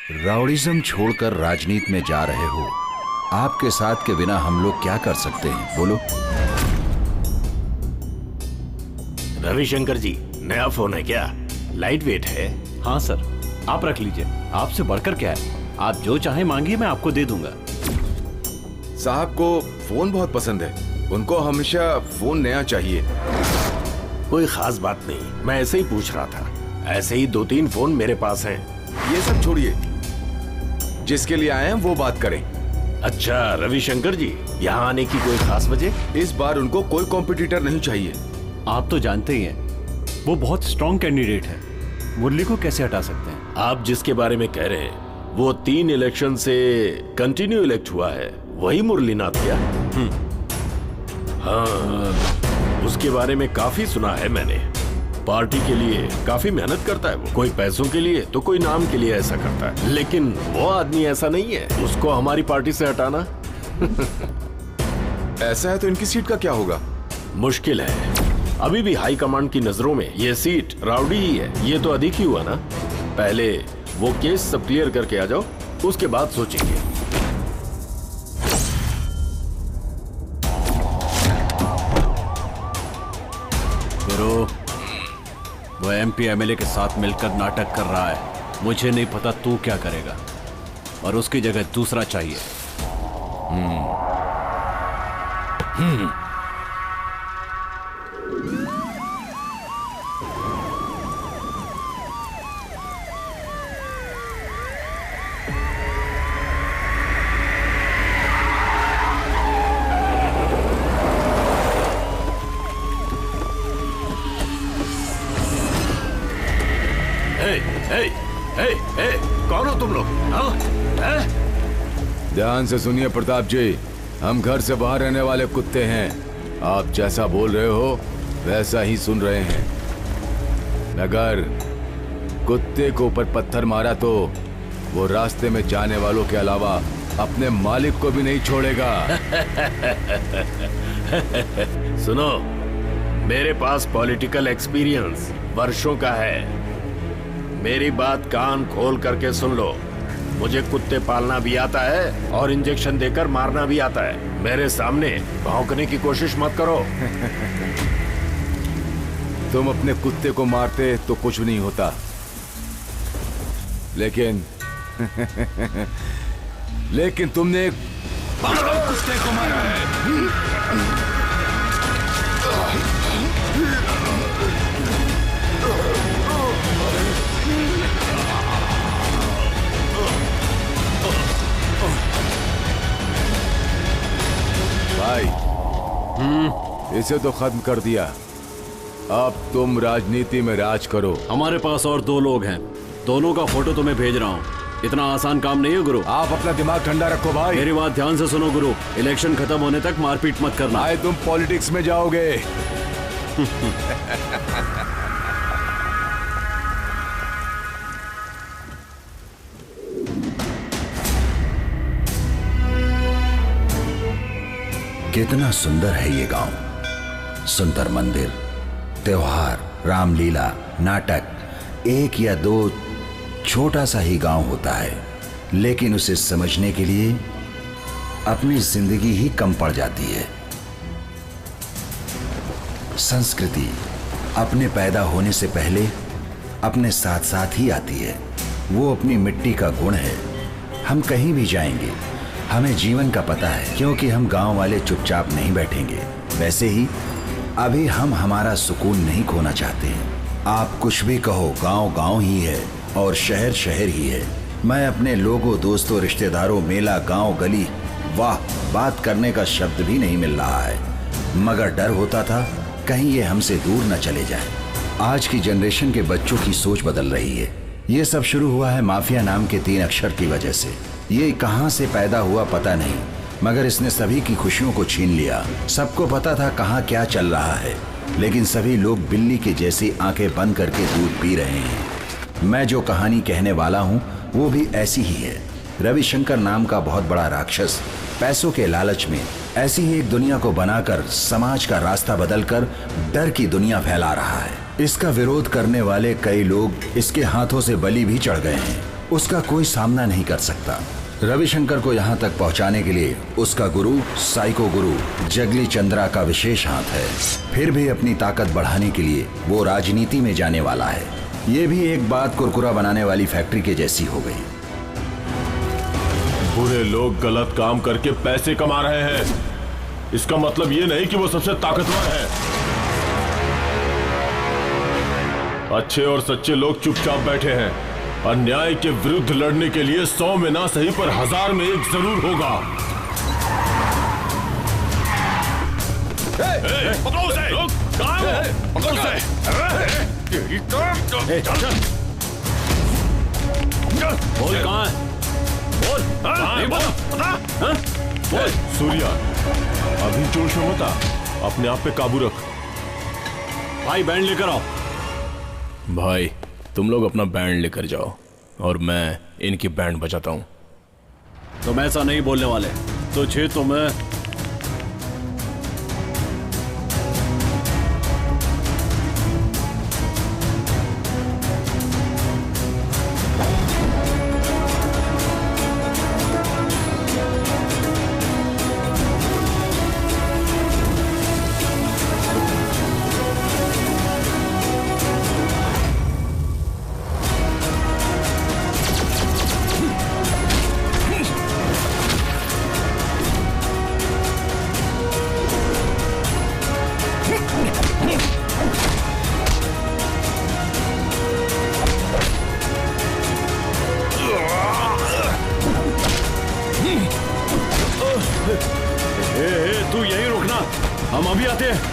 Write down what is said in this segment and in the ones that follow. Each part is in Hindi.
राउडिज्म छोड़कर राजनीति में जा रहे हो। आपके साथ के बिना हम लोग क्या कर सकते हैं, बोलो। रविशंकर जी, नया फोन है क्या? लाइट वेट है। हाँ सर, आप रख लीजिए, आपसे बढ़कर क्या है। आप जो चाहे मांगिए, मैं आपको दे दूंगा। साहब को फोन बहुत पसंद है, उनको हमेशा फोन नया चाहिए। कोई खास बात नहीं, मैं ऐसे ही पूछ रहा था। ऐसे ही 2-3 फोन मेरे पास हैं। ये सब छोड़िए, जिसके लिए आए हैं वो बात करें। अच्छा रविशंकर जी, यहाँ आने की कोई खास वजह? इस बार उनको कोई कॉम्पिटिटर नहीं चाहिए। आप तो जानते ही हैं, वो बहुत स्ट्रॉन्ग कैंडिडेट है। मुरली को कैसे हटा सकते हैं? आप जिसके बारे में कह रहे हैं वो 3 इलेक्शन से कंटिन्यू इलेक्ट हुआ है, वही मुरलीनाथ क्या? हाँ, उसके बारे में काफी सुना है मैंने। पार्टी के लिए काफी मेहनत करता है वो, कोई पैसों के लिए तो कोई नाम के लिए ऐसा करता है, लेकिन वो आदमी ऐसा नहीं है। उसको हमारी पार्टी से हटाना ऐसा है तो इनकी सीट का क्या होगा? मुश्किल है। अभी भी हाई कमांड की नजरों में ये सीट राउडी ही है। ये तो अधिक ही हुआ ना। पहले वो केस सब क्लियर करके आ जाओ, उसके बाद सोचेंगे। गुरु, वो MP MLA के साथ मिलकर नाटक कर रहा है। मुझे नहीं पता तू क्या करेगा, और उसकी जगह दूसरा चाहिए। कौन हो तुम लोग? ध्यान से सुनिए प्रताप जी, हम घर से बाहर रहने वाले कुत्ते हैं। आप जैसा बोल रहे हो वैसा ही सुन रहे हैं। अगर कुत्ते को ऊपर पत्थर मारा तो वो रास्ते में जाने वालों के अलावा अपने मालिक को भी नहीं छोड़ेगा। सुनो, मेरे पास पॉलिटिकल एक्सपीरियंस वर्षों का है। मेरी बात कान खोल करके सुन लो। मुझे कुत्ते पालना भी आता है और इंजेक्शन देकर मारना भी आता है। मेरे सामने भौंकने की कोशिश मत करो। तुम अपने कुत्ते को मारते तो कुछ नहीं होता, लेकिन लेकिन तुमने एक पागल कुत्ते को मारा है। भाई, इसे तो खत्म कर दिया। अब तुम राजनीति में राज करो। हमारे पास और 2 लोग हैं, दोनों का फोटो तुम्हें भेज रहा हूँ। इतना आसान काम नहीं है गुरु। आप अपना दिमाग ठंडा रखो भाई। मेरी बात ध्यान से सुनो गुरु, इलेक्शन खत्म होने तक मारपीट मत करना। भाई, तुम पॉलिटिक्स में जाओगे। कितना सुंदर है ये गांव। सुंदर मंदिर, त्योहार, रामलीला, नाटक, 1 या 2 छोटा सा ही गांव होता है, लेकिन उसे समझने के लिए अपनी जिंदगी ही कम पड़ जाती है। संस्कृति अपने पैदा होने से पहले अपने साथ साथ ही आती है। वो अपनी मिट्टी का गुण है। हम कहीं भी जाएंगे, हमें जीवन का पता है, क्योंकि हम गांव वाले चुपचाप नहीं बैठेंगे। वैसे ही अभी हम हमारा सुकून नहीं खोना चाहते हैं। आप कुछ भी कहो, गांव गांव ही है और शहर शहर ही है। मैं अपने लोगों, दोस्तों, रिश्तेदारों, मेला, गांव, गली, वाह, बात करने का शब्द भी नहीं मिल रहा है। मगर डर होता था कहीं ये हमसे दूर न चले जाएं। आज की जनरेशन के बच्चों की सोच बदल रही है। ये सब शुरू हुआ है माफिया नाम के 3 अक्षर की वजह से। ये कहां से पैदा हुआ पता नहीं, मगर इसने सभी की खुशियों को छीन लिया। सबको पता था कहां क्या चल रहा है, लेकिन सभी लोग बिल्ली के जैसी आंखें बंद करके दूध पी रहे हैं। मैं जो कहानी कहने वाला हूँ वो भी ऐसी ही है। रविशंकर नाम का बहुत बड़ा राक्षस पैसों के लालच में ऐसी ही एक दुनिया को बनाकर समाज का रास्ता बदलकर डर की दुनिया फैला रहा है। इसका विरोध करने वाले कई लोग इसके हाथों से बलि भी चढ़ गए हैं। उसका कोई सामना नहीं कर सकता। रविशंकर को यहाँ तक पहुँचाने के लिए उसका गुरु, साइको गुरु जगली चंद्रा का विशेष हाथ है। फिर भी अपनी ताकत बढ़ाने के लिए वो राजनीति में जाने वाला है। ये भी एक बात कुरकुरा बनाने वाली फैक्ट्री के जैसी हो गई। बुरे लोग गलत काम करके पैसे कमा रहे हैं, इसका मतलब ये नहीं कि वो सबसे ताकतवर है। अच्छे और सच्चे लोग चुपचाप बैठे हैं। अन्याय के विरुद्ध लड़ने के लिए 100 में ना सही पर 1000 में एक जरूर होगा। पकड़ो उसे! कहाँ है वो? पकड़ो उसे! बोल कहाँ है? बोल कहाँ है? बोल। सूर्या, अभी जोश में मत आ, अपने आप पे काबू रख। भाई बैंड लेकर आओ। भाई तुम लोग अपना बैंड लेकर जाओ और मैं इनकी बैंड बजाता हूँ। तुम ऐसा नहीं बोलने वाले। तुझे तो मैं तू यहीं रुकना, हम अभी आते हैं।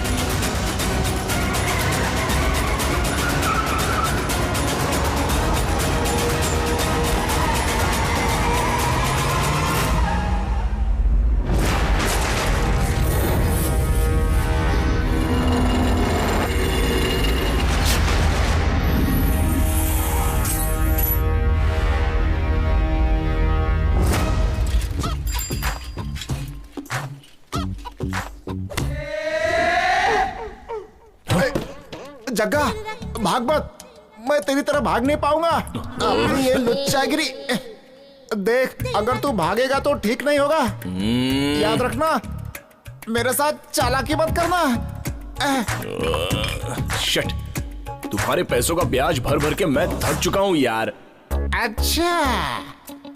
जग्गा, भाग मत, मैं तेरी तरह भाग नहीं पाऊंगा। अपनी ये लुच्चागिरी देख, अगर तू भागेगा तो ठीक नहीं होगा। याद रखना, मेरे साथ चालाकी मत करना। शिट, तुम्हारे पैसों का ब्याज भर भर के मैं थक चुका हूँ यार। अच्छा,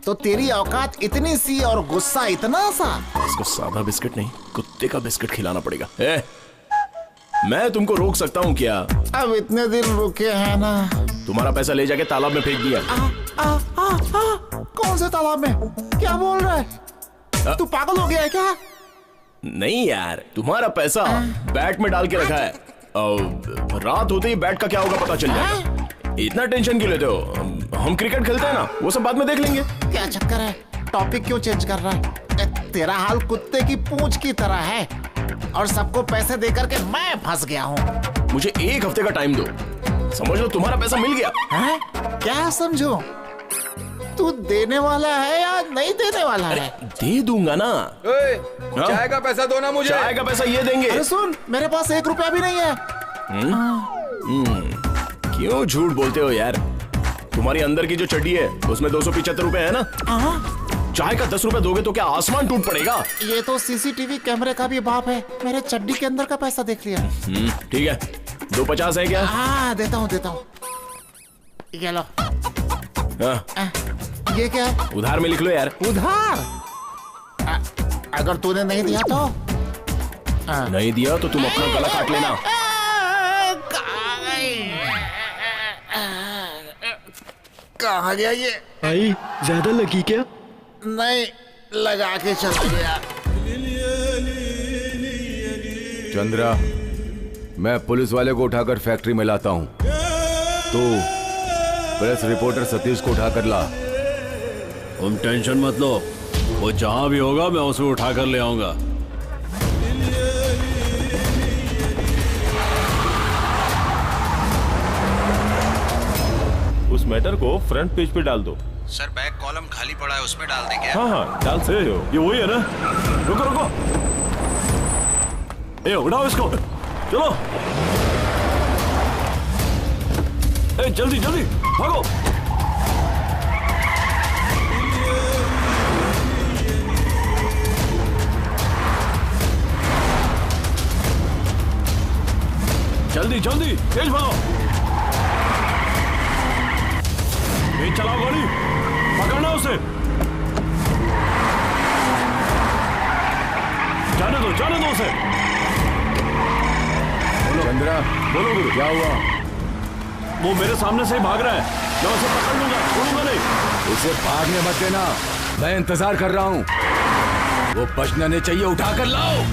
तो तेरी औकात इतनी सी और गुस्सा इतना सा। इसको सादा बिस्किट नहीं, कुत्ते का बिस्किट खिलाना पड़ेगा। मैं तुमको रोक सकता हूँ क्या? अब इतने दिन रुके हैं ना। तुम्हारा पैसा ले जाके तालाब में फेंक दिया। कौन से तालाब में? क्या बोल रहा है? तू पागल हो गया है क्या? नहीं यार, तुम्हारा पैसा बैट में डाल के रखा है। रात होते ही बैट का क्या होगा पता चल जाएगा। इतना टेंशन क्यों लेते हो? हम क्रिकेट खेलते हैं ना, वो सब बाद में देख लेंगे। क्या चक्कर है? टॉपिक क्यों चेंज कर रहा है? तेरा हाल कुत्ते की पूंछ की तरह है और सबको पैसे देकर के मैं फंस गया हूँ। मुझे 1 हफ्ते का टाइम दो, समझ लो तुम्हारा पैसा मिल गया। है? क्या समझो? तू देने वाला है या नहीं देने वाला है? दे दूंगा ना। चाय का पैसा दो ना मुझे। चाय का पैसा ये देंगे। अरे सुन, मेरे पास 1 रुपया भी नहीं है। क्यों झूठ बोलते हो यार? तुम्हारी अंदर की जो चड्डी है उसमें 275 रुपए है ना। चाय का 10 रुपए दोगे तो क्या आसमान टूट पड़ेगा? ये तो सीसीटीवी कैमरे का भी बाप है। मेरे चड्डी के अंदर का पैसा देख लिया। ठीक है, 250 है क्या? हाँ, देता हूँ। ये लो। ये क्या है? उधार में लिख लो यार। उधार? अगर तूने नहीं दिया तो? नहीं दिया तो तुम अपना गला काट लेना। कहाँ गया ये? भाई ज्यादा लगी क्या? नहीं, लगा के चल गया। चंद्रा, मैं पुलिस वाले को उठाकर फैक्ट्री में लाता हूँ। तो प्रेस रिपोर्टर सतीश को उठाकर ला। तुम टेंशन मत लो, वो जहां भी होगा मैं उसे उठाकर ले आऊंगा। उस मैटर को फ्रंट पेज पे डाल दो। सर, बैक कॉलम खाली पड़ा है, उसमें डाल दें क्या? हाँ, डाल सकते हो। ये वही है ना? रुको, ए उठाओ इसको, चलो। ए जल्दी भागो। तेज भागो। तेज चलाओ गाड़ी, पकड़ना उसे। जाने दो उसे। चंद्रा, बोलो गुरु। क्या हुआ? वो मेरे सामने से ही भाग रहा है, मैं उसे पकड़ लूंगा, छोड़ूंगा नहीं। उसे भागने मत देना, मैं इंतजार कर रहा हूँ। वो बचना नहीं चाहिए, उठा कर लाओ।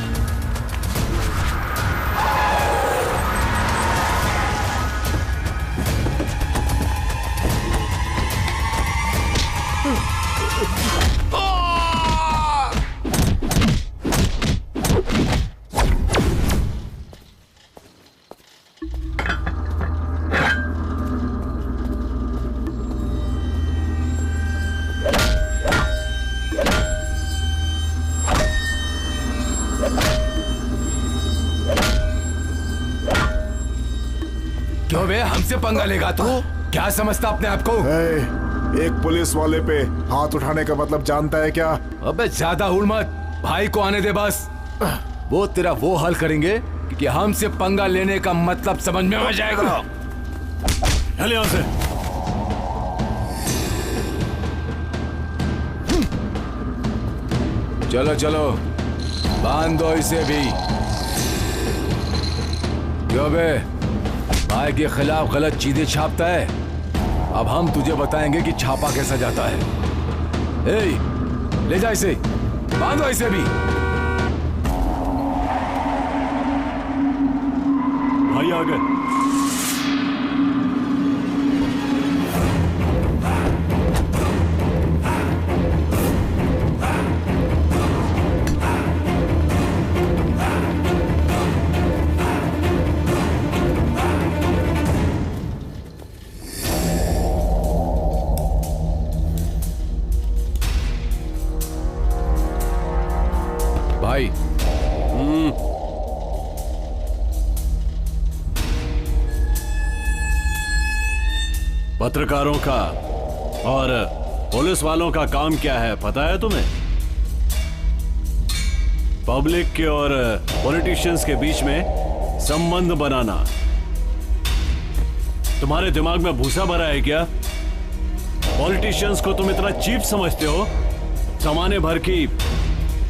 क्यों बे, हमसे पंगा लेगा तू? क्या समझता अपने आप को? एक पुलिस वाले पे हाथ उठाने का मतलब जानता है क्या? अबे ज्यादा उड़ मत, भाई को आने दे बस। वो तेरा वो हल करेंगे कि हमसे पंगा लेने का मतलब समझ में आ जाएगा। चल यहां से। चलो चलो, बांध दो इसे भी। क्यों बे, भाई के खिलाफ गलत चीजें छापता है? अब हम तुझे बताएंगे कि छापा कैसा जाता है। ले जा इसे, बांधो इसे भी। भाई आ गए। भाई पत्रकारों का और पुलिस वालों का काम क्या है पता है तुम्हें? पब्लिक के और पॉलिटिशियंस के बीच में संबंध बनाना। तुम्हारे दिमाग में भूसा भरा है क्या? पॉलिटिशियंस को तुम इतना चीप समझते हो? जमाने भर की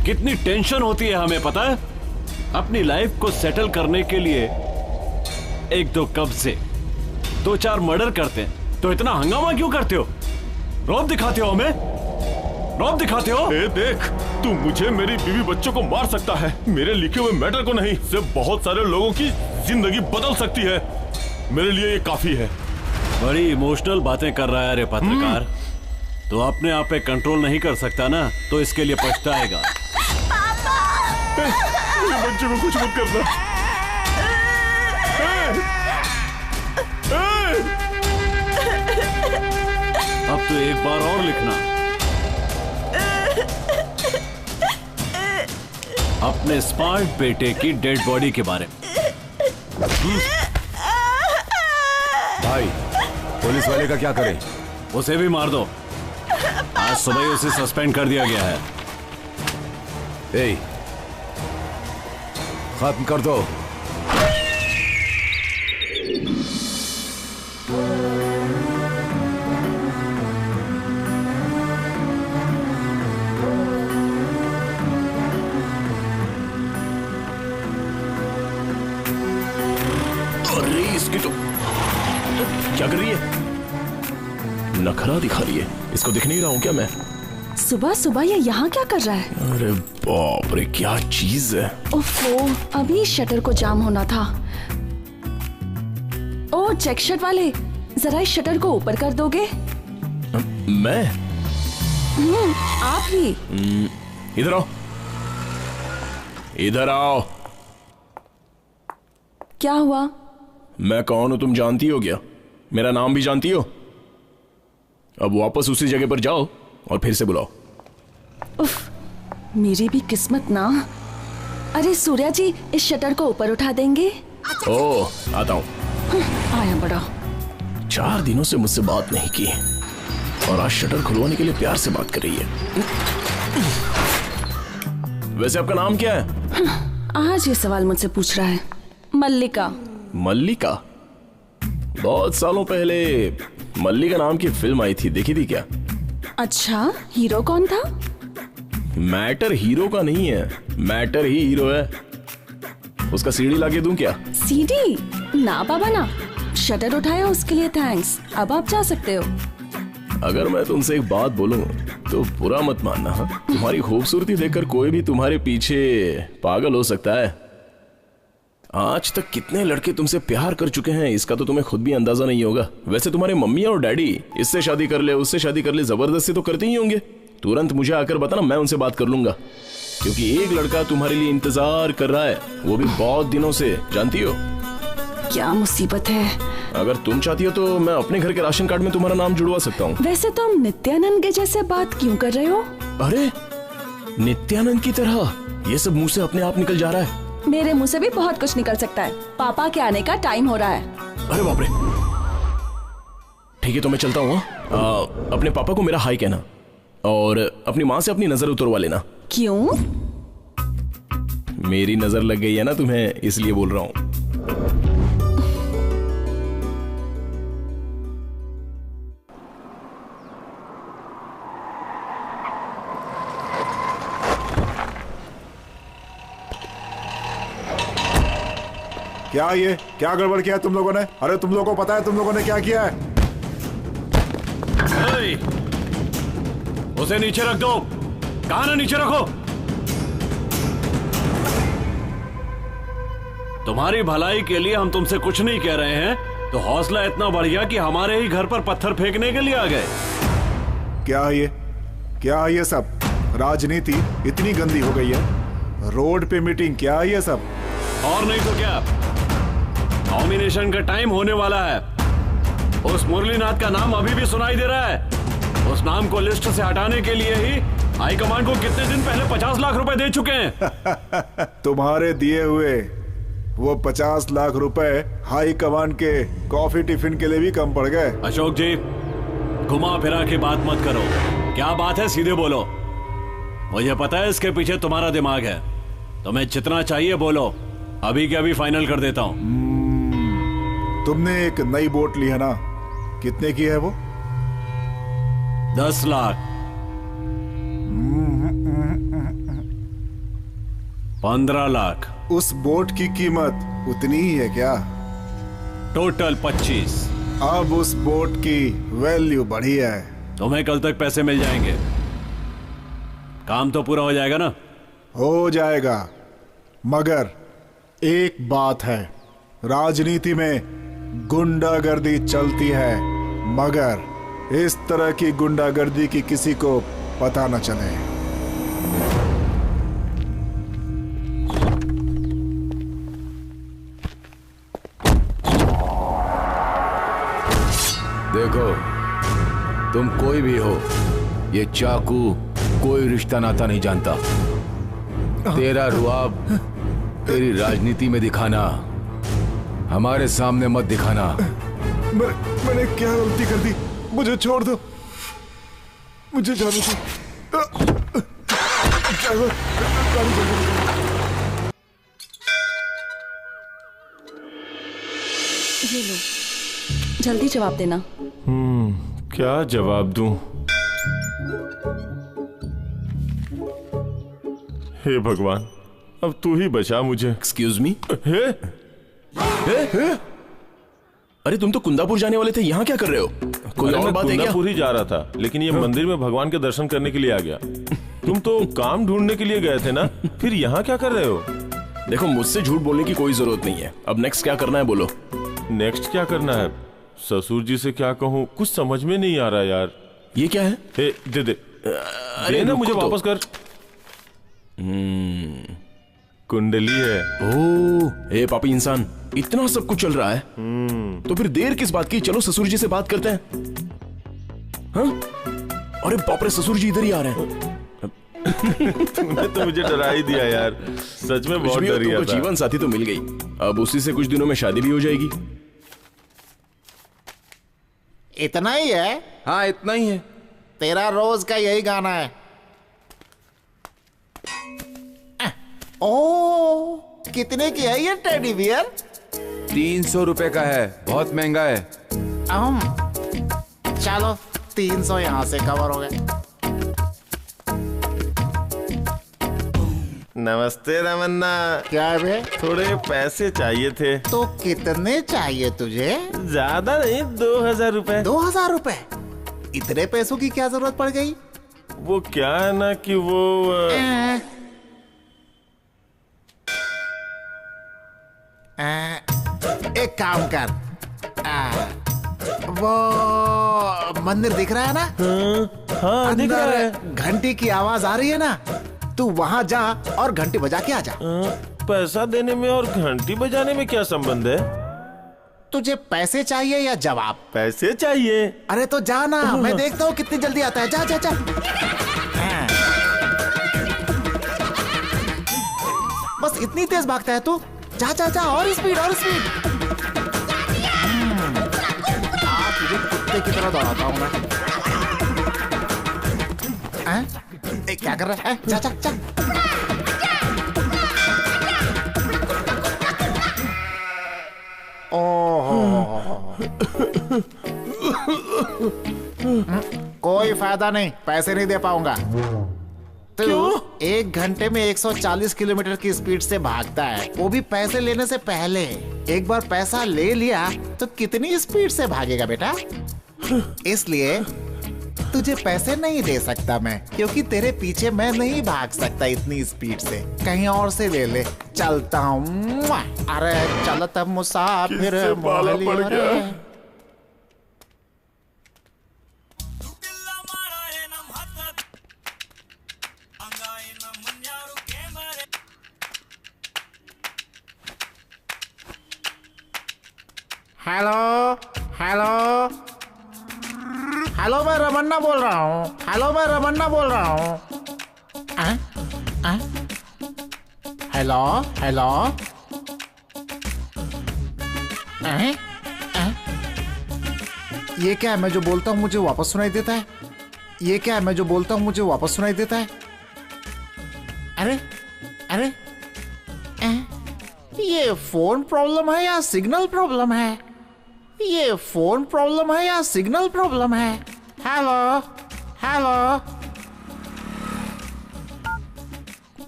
कितनी टेंशन होती है हमें पता है? अपनी लाइफ को सेटल करने के लिए एक दो कब्जे, दो चार मर्डर करते हैं तो इतना हंगामा क्यों करते हो? रौब दिखाते हो हमें, रौब दिखाते हो। ए देख, तू मुझे मेरी बीवी बच्चों को मार सकता है, मेरे लिखे हुए मैटर को नहीं। सिर्फ बहुत सारे लोगों की जिंदगी बदल सकती है, मेरे लिए ये काफी है। बड़ी इमोशनल बातें कर रहा है रे पत्रकार। तो अपने आप पे कंट्रोल नहीं कर सकता ना, तो इसके लिए पछताएगा। मेरे बच्चे को कुछ मत करना। अब तो एक बार और लिखना, अपने स्मार्ट बेटे की डेड बॉडी के बारे में। भाई, पुलिस वाले का क्या करें? उसे भी मार दो। आज सुबह ही उसे सस्पेंड कर दिया गया है। ए, खत्म कर दो। अरे इसकी तो क्या कर रही है? नखरा दिखा रही है। इसको दिख नहीं रहा हूँ क्या मैं? सुबह सुबह ये यहाँ क्या कर रहा है? अरे बाप रे, क्या चीज है। ओफो, अभी शटर को जाम होना था। ओ चेक शर्ट वाले, जरा इस शटर को ऊपर कर दोगे? मैं? आप ही। इधर आओ, इधर आओ। क्या हुआ? मैं कौन हूं तुम जानती हो क्या? मेरा नाम भी जानती हो? अब वापस उसी जगह पर जाओ और फिर से बुलाओ। उफ, मेरी भी किस्मत ना। अरे सूर्या जी, इस शटर को ऊपर उठा देंगे? ओह, आता हूं। आया बड़ा। 4 दिनों से मुझसे बात नहीं की और आज शटर खुलवाने के लिए प्यार से बात कर रही है। वैसे आपका नाम क्या है? आज ये सवाल मुझसे पूछ रहा है। मल्लिका। मल्लिका? बहुत सालों पहले मल्लिका नाम की फिल्म आई थी, देखी थी क्या? अच्छा, हीरो कौन था? मैटर हीरो का नहीं है, मैटर ही हीरो है। उसका सीडी लाके दूं क्या? सीडी? ना बाबा ना, शटर उठाया उसके लिए थैंक्स। अब आप जा सकते हो। अगर मैं तुमसे एक बात बोलूं तो बुरा मत मानना। हाँ? तुम्हारी खूबसूरती देखकर कोई भी तुम्हारे पीछे पागल हो सकता है। आज तक कितने लड़के तुमसे प्यार कर चुके हैं इसका तो तुम्हें खुद भी अंदाजा नहीं होगा। वैसे तुम्हारे मम्मी और डैडी इससे शादी कर ले, उससे शादी कर ले, जबरदस्ती तो करते ही होंगे। तुरंत मुझे आकर बताना, मैं उनसे बात कर लूंगा। क्योंकि एक लड़का तुम्हारे लिए इंतजार कर रहा है, वो भी बहुत दिनों से, जानती हो? क्या मुसीबत है। अगर तुम चाहती हो तो मैं अपने घर के राशन कार्ड में तुम्हारा नाम जुड़वा सकता हूँ। वैसे तुम नित्यानंद के जैसे बात क्यों कर रहे हो? अरे नित्यानंद की तरह ये सब मुंह से अपने आप निकल जा रहा है। मेरे मुंह से भी बहुत कुछ निकल सकता है। पापा के आने का टाइम हो रहा है। अरे बाप रे। ठीक है तो मैं चलता हूँ। अपने पापा को मेरा हाई कहना और अपनी माँ से अपनी नजर उतरवा लेना। क्यों? मेरी नजर लग गई है ना तुम्हें, इसलिए बोल रहा हूँ। क्या गड़बड़ किया है तुम लोगों ने? अरे तुम लोगों को पता है तुम लोगों ने क्या किया है? उसे नीचे रख दो। कहा ना नीचे रखो। तुम्हारी भलाई के लिए हम तुमसे कुछ नहीं कह रहे हैं तो हौसला इतना बढ़ गया कि हमारे ही घर पर पत्थर फेंकने के लिए आ गए। क्या है ये सब? राजनीति इतनी गंदी हो गई है। रोड पे मीटिंग, क्या है ये सब? और नहीं तो क्या, नॉमिनेशन का टाइम होने वाला है। उस मुरलीनाथ का नाम अभी भी सुनाई दे रहा है। उस नाम को लिस्ट से हटाने के लिए ही हाईकमान को कितने दिन पहले 50 लाख रुपए दे चुके हैं। तुम्हारे दिए हुए वो 50 लाख रुपए हाईकमान के कॉफी टिफिन के लिए भी कम पड़ गए। अशोक जी, घुमा फिरा के बात मत करो। क्या बात है सीधे बोलो। मुझे पता है इसके पीछे तुम्हारा दिमाग है। तुम्हें जितना चाहिए बोलो, अभी के अभी फाइनल कर देता हूँ। तुमने एक नई बोट ली है ना, कितने की है वो? 10 लाख। 15 लाख। उस बोट की कीमत उतनी ही है क्या? टोटल 25। अब उस बोट की वैल्यू बढ़ी है। तुम्हें कल तक पैसे मिल जाएंगे। काम तो पूरा हो जाएगा ना? हो जाएगा, मगर एक बात है, राजनीति में गुंडागर्दी चलती है, मगर इस तरह की गुंडागर्दी की किसी को पता न चले। देखो, तुम कोई भी हो, ये चाकू कोई रिश्ता नाता नहीं जानता। तेरा रुआब तेरी राजनीति में दिखाना, हमारे सामने मत दिखाना। मैंने क्या गलती कर दी? मुझे छोड़ दो, मुझे जाने दो। ये लो, जल्दी जवाब देना। क्या जवाब दूं? हे भगवान, अब तू ही बचा मुझे। Excuse me. अरे तुम तो कुंदापुर जाने वाले थे, यहाँ क्या कर रहे हो? कोई और बात है क्या? कुंदापुर ही जा रहा था, लेकिन ये मंदिर में भगवान के दर्शन करने के लिए आ गया। तुम तो काम ढूंढने के लिए गए थे ना, फिर यहाँ क्या कर रहे हो? देखो, मुझसे झूठ बोलने की कोई जरूरत नहीं है। अब नेक्स्ट क्या करना है बोलो। नेक्स्ट क्या करना है? ससुर जी से क्या कहूँ, कुछ समझ में नहीं आ रहा यार। ये क्या है? दे दे। अरे ना, मुझे वापस कर। कुंडली है। ओह, ए पापी इंसान, इतना सब कुछ चल रहा है तो फिर देर किस बात की? चलो ससुर जी से बात करते हैं। हाँ? अरे बाप रे, ससुर जी इधर ही आ रहे हैं। तूने तो मुझे डरा ही दिया यार, सच में बहुत डर गया था। जीवन साथी तो मिल गई, अब उसी से कुछ दिनों में शादी भी हो जाएगी। इतना ही है? हाँ, इतना ही है। तेरा रोज का यही गाना है। ओ, कितने की है ये टेडी बियर? 300 रुपए का है, बहुत महंगा है। चलो 300 यहाँ से कवर हो गए। नमस्ते रमन्ना। क्या है बे? थोड़े पैसे चाहिए थे। तो कितने चाहिए तुझे? ज्यादा नहीं, 2000 रुपए। 2000 रुपए? इतने पैसों की क्या जरूरत पड़ गई? वो क्या है ना कि वो एक काम कर, वो मंदिर दिख रहा है ना? हाँ दिख रहा है। घंटी की आवाज आ रही है ना? तू वहां जा और घंटी बजा के आ जा। पैसा देने में और घंटी बजाने में क्या संबंध है? तुझे पैसे चाहिए या जवाब? पैसे चाहिए। अरे तो जा ना, मैं देखता हूँ कितनी जल्दी आता है। जा जा जा। बस इतनी तेज भागता है तू? जा जा जा, और स्पीड और स्पीड। तुझे कुत्ते की तरह दौड़ाता हूँ मैं। क्या कर रहा है? जा जा जा। कोई फायदा नहीं, पैसे नहीं दे पाऊंगा। क्यों? 1 घंटे में 140 किलोमीटर की स्पीड से भागता है, वो भी पैसे लेने से पहले। एक बार पैसा ले लिया तो कितनी स्पीड से भागेगा बेटा? इसलिए तुझे पैसे नहीं दे सकता मैं, क्योंकि तेरे पीछे मैं नहीं भाग सकता इतनी स्पीड से। कहीं और से ले ले। चलता हूँ। अरे चलत मुसाफिर पड़ गया। हेलो हेलो हेलो, मैं रमन्ना बोल रहा हूँ। हेलो, मैं रमन्ना बोल रहा हूँ। Hello hello. ये क्या है? मैं जो बोलता हूँ मुझे वापस सुनाई देता है। ये क्या है? मैं जो बोलता हूँ मुझे वापस सुनाई देता है। अरे अरे, ये फोन प्रॉब्लम है या सिग्नल प्रॉब्लम है? ये फोन प्रॉब्लम है या सिग्नल प्रॉब्लम है? Hello hello.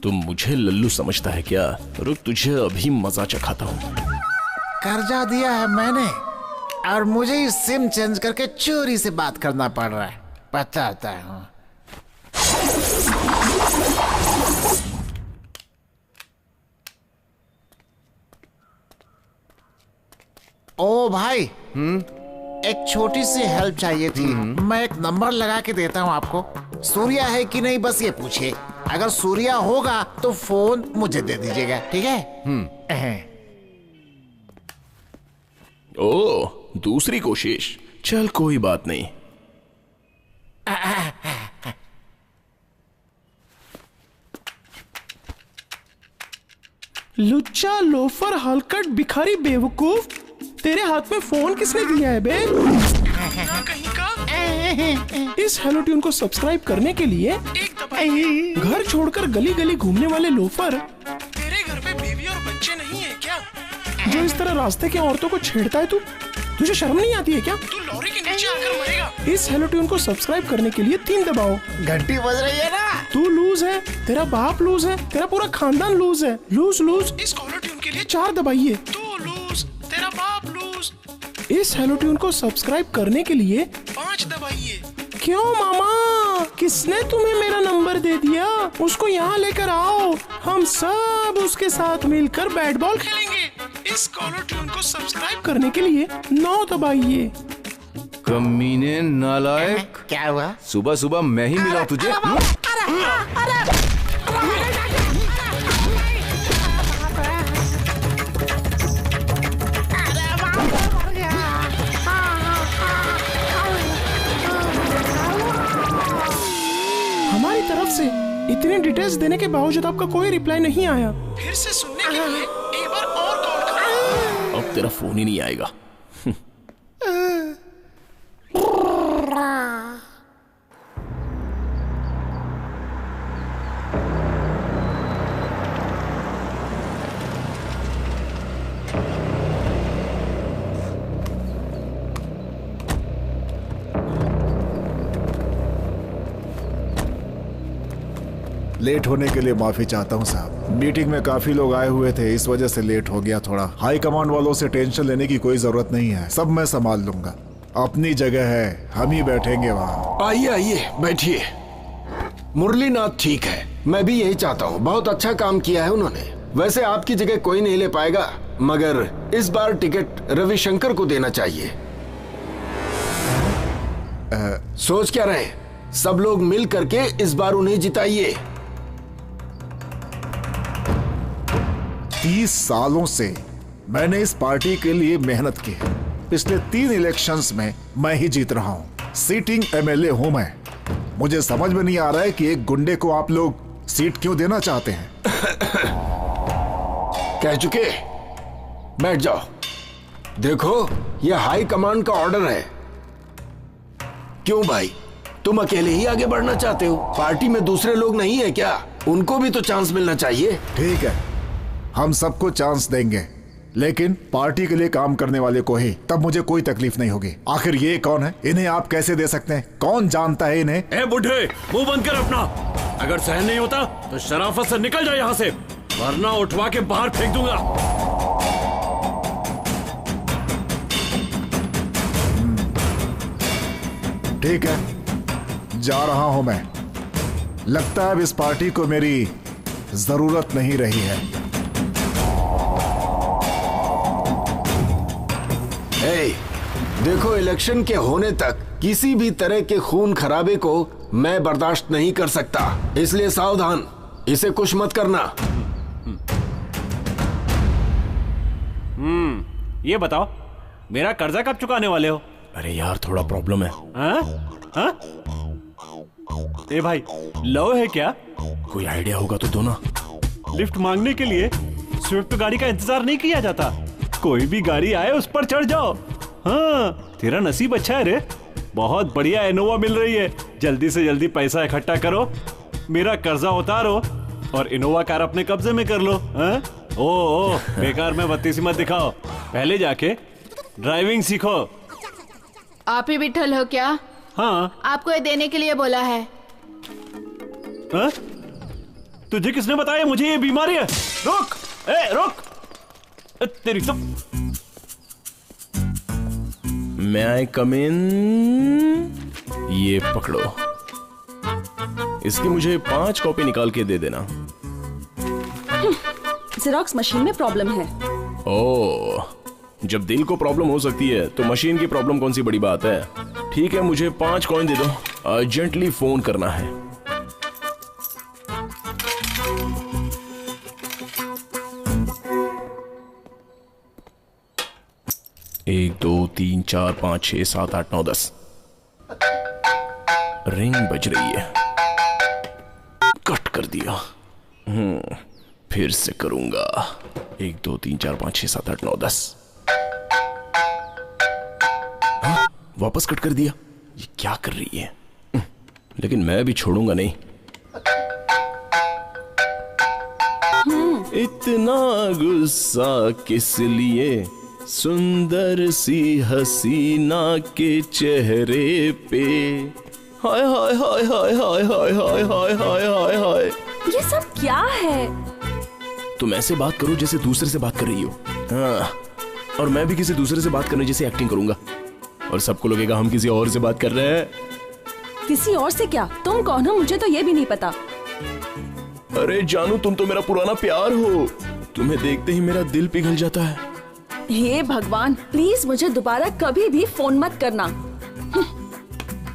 तुम मुझे लल्लू समझता है क्या? रुक, तुझे अभी मजा चखाता हूँ। कर्जा दिया है मैंने और मुझे ही सिम चेंज करके चोरी से बात करना पड़ रहा है। बताता हूँ। ओ भाई, एक छोटी सी हेल्प चाहिए थी। मैं एक नंबर लगा के देता हूँ आपको। सूर्या है कि नहीं बस ये पूछिए। अगर सूर्या होगा तो फोन मुझे दे दीजिएगा, ठीक है? ओ, दूसरी कोशिश। चल कोई बात नहीं। लुच्चा, लोफर, हलकट, भिखारी, बेवकूफ, तेरे हाथ में फोन किसने दिया है बे? कहीं का? इस हेलो ट्यून को सब्सक्राइब करने के लिए एक दबाइए। घर छोड़कर गली गली घूमने वाले लोफर, तेरे घर पे बीवी और बच्चे नहीं है क्या? जो इस तरह रास्ते के औरतों को छेड़ता है, तुझे शर्म नहीं आती है क्या? तू लॉरी के नीचे आकर मरेगा। इस हेलो ट्यून को सब्सक्राइब करने के लिए 3 दबाओ। घंटी बज रही है ना? तू लूज है, तेरा बाप लूज है, तेरा पूरा खानदान लूज है। Loose loose. इस हेलो ट्यून के लिए 4 दबाइए। तू लूज, तेरा बाप लूज। इस हेलो ट्यून को सब्सक्राइब करने के लिए 5 दबाइए। क्यों मामा, किसने तुम्हें मेरा नंबर दे दिया? उसको यहाँ लेकर आओ, हम सब उसके साथ मिलकर बैट बॉल खेलेंगे। इस कॉलर ट्यून को सब्सक्राइब करने के लिए 9 दबाइए। कमीने, नालायक। क्या हुआ? सुबह सुबह मैं ही मिला तुझे। हमारी तरफ से इतने डिटेल्स देने के बावजूद आपका कोई रिप्लाई नहीं आया। फिर से सुनने के लिए एक बार और कॉल करो। अब तेरा फोन ही नहीं आएगा। लेट होने के लिए माफी चाहता हूँ साहब। मीटिंग में काफी लोग आए हुए थे, इस वजह से लेट हो गया थोड़ा। हाई कमांड वालों से टेंशन लेने की कोई जरूरत नहीं है, सब मैं संभाल लूंगा। अपनी जगह है, हम ही बैठेंगे वहाँ। आइए आइए बैठिए। मुरलीनाथ ठीक है, मैं भी यही चाहता हूँ। बहुत अच्छा काम किया है उन्होंने। वैसे आपकी जगह कोई नहीं ले पाएगा, मगर इस बार टिकट रविशंकर को देना चाहिए। सोच क्या रहे, सब लोग मिल करके इस बार उन्हें जिताइए। 30 सालों से मैंने इस पार्टी के लिए मेहनत की है। पिछले 3 इलेक्शंस में मैं ही जीत रहा हूँ। सीटिंग एमएलए हूँ मैं। मुझे समझ में नहीं आ रहा है कि एक गुंडे को आप लोग सीट क्यों देना चाहते हैं। कह चुके, बैठ जाओ। देखो, यह हाई कमांड का ऑर्डर है। क्यों भाई, तुम अकेले ही आगे बढ़ना चाहते हो? पार्टी में दूसरे लोग नहीं है क्या? उनको भी तो चांस मिलना चाहिए। ठीक है, हम सबको चांस देंगे, लेकिन पार्टी के लिए काम करने वाले को ही। तब मुझे कोई तकलीफ नहीं होगी। आखिर ये कौन है? इन्हें आप कैसे दे सकते हैं? कौन जानता है इन्हें? ए बुढ़े, मुंह बंद कर अपना। अगर सहन नहीं होता तो शराफत से निकल जा यहाँ से, वरना उठवा के बाहर फेंक दूंगा। ठीक है, जा रहा हूं मैं। लगता है अब इस पार्टी को मेरी जरूरत नहीं रही है। देखो, इलेक्शन के होने तक किसी भी तरह के खून खराबे को मैं बर्दाश्त नहीं कर सकता, इसलिए सावधान, इसे कुछ मत करना। ये बताओ, मेरा कर्जा कब चुकाने वाले हो? अरे यार, थोड़ा प्रॉब्लम है। हाँ? ए भाई, लव है क्या? कोई आइडिया होगा तो दो ना। लिफ्ट मांगने के लिए स्विफ्ट गाड़ी का इंतजार नहीं किया जाता। कोई भी गाड़ी आए उस पर चढ़ जाओ। हाँ, तेरा नसीब अच्छा है रे, बहुत बढ़िया इनोवा मिल रही है। जल्दी से जल्दी पैसा इकट्ठा करो, मेरा कर्जा उतारो और इनोवा कार अपने कब्जे में कर लो। हाँ? ओ, बेकार में बत्तीसी मत दिखाओ, पहले जाके ड्राइविंग सीखो। आप ही विठल हो क्या? हाँ। आपको ये देने के लिए बोला है। हाँ? तुझे किसने बताया मुझे ये बीमारी है? रुक, रुक, तेरी सब। मैं आई कम इन? ये पकड़ो, इसकी मुझे 5 कॉपी निकाल के दे देना। जेरॉक्स मशीन में प्रॉब्लम है। ओह, जब दिल को प्रॉब्लम हो सकती है तो मशीन की प्रॉब्लम कौन सी बड़ी बात है। ठीक है, मुझे 5 कॉइन दे दो, अर्जेंटली फोन करना है। एक, 2, 3, 4, 5, 6, 7, 8, 9, 10। रिंग बज रही है, कट कर दिया। फिर से करूंगा। 1, 2, 3, 4, 5, 6, 7, 8, 9, 10। हाँ, वापस कट कर दिया। ये क्या कर रही है? लेकिन मैं भी छोड़ूंगा नहीं। इतना गुस्सा किस लिए, सुंदर सी हसीना के चेहरे पे। हाय हाय हाय हाय हाय हाय हाय हाय हाय हाय हाय। ये सब क्या है? तुम ऐसे बात करो जैसे दूसरे से बात कर रही हो। हाँ, और मैं भी किसी दूसरे से बात करने जैसे एक्टिंग करूंगा, और सबको लगेगा हम किसी और से बात कर रहे हैं। किसी और से क्या? तुम कौन हो मुझे तो ये भी नहीं पता। अरे जानू, तुम तो मेरा पुराना प्यार हो। तुम्हें देखते ही मेरा दिल पिघल जाता है। हे भगवान, प्लीज मुझे दोबारा कभी भी फोन मत करना।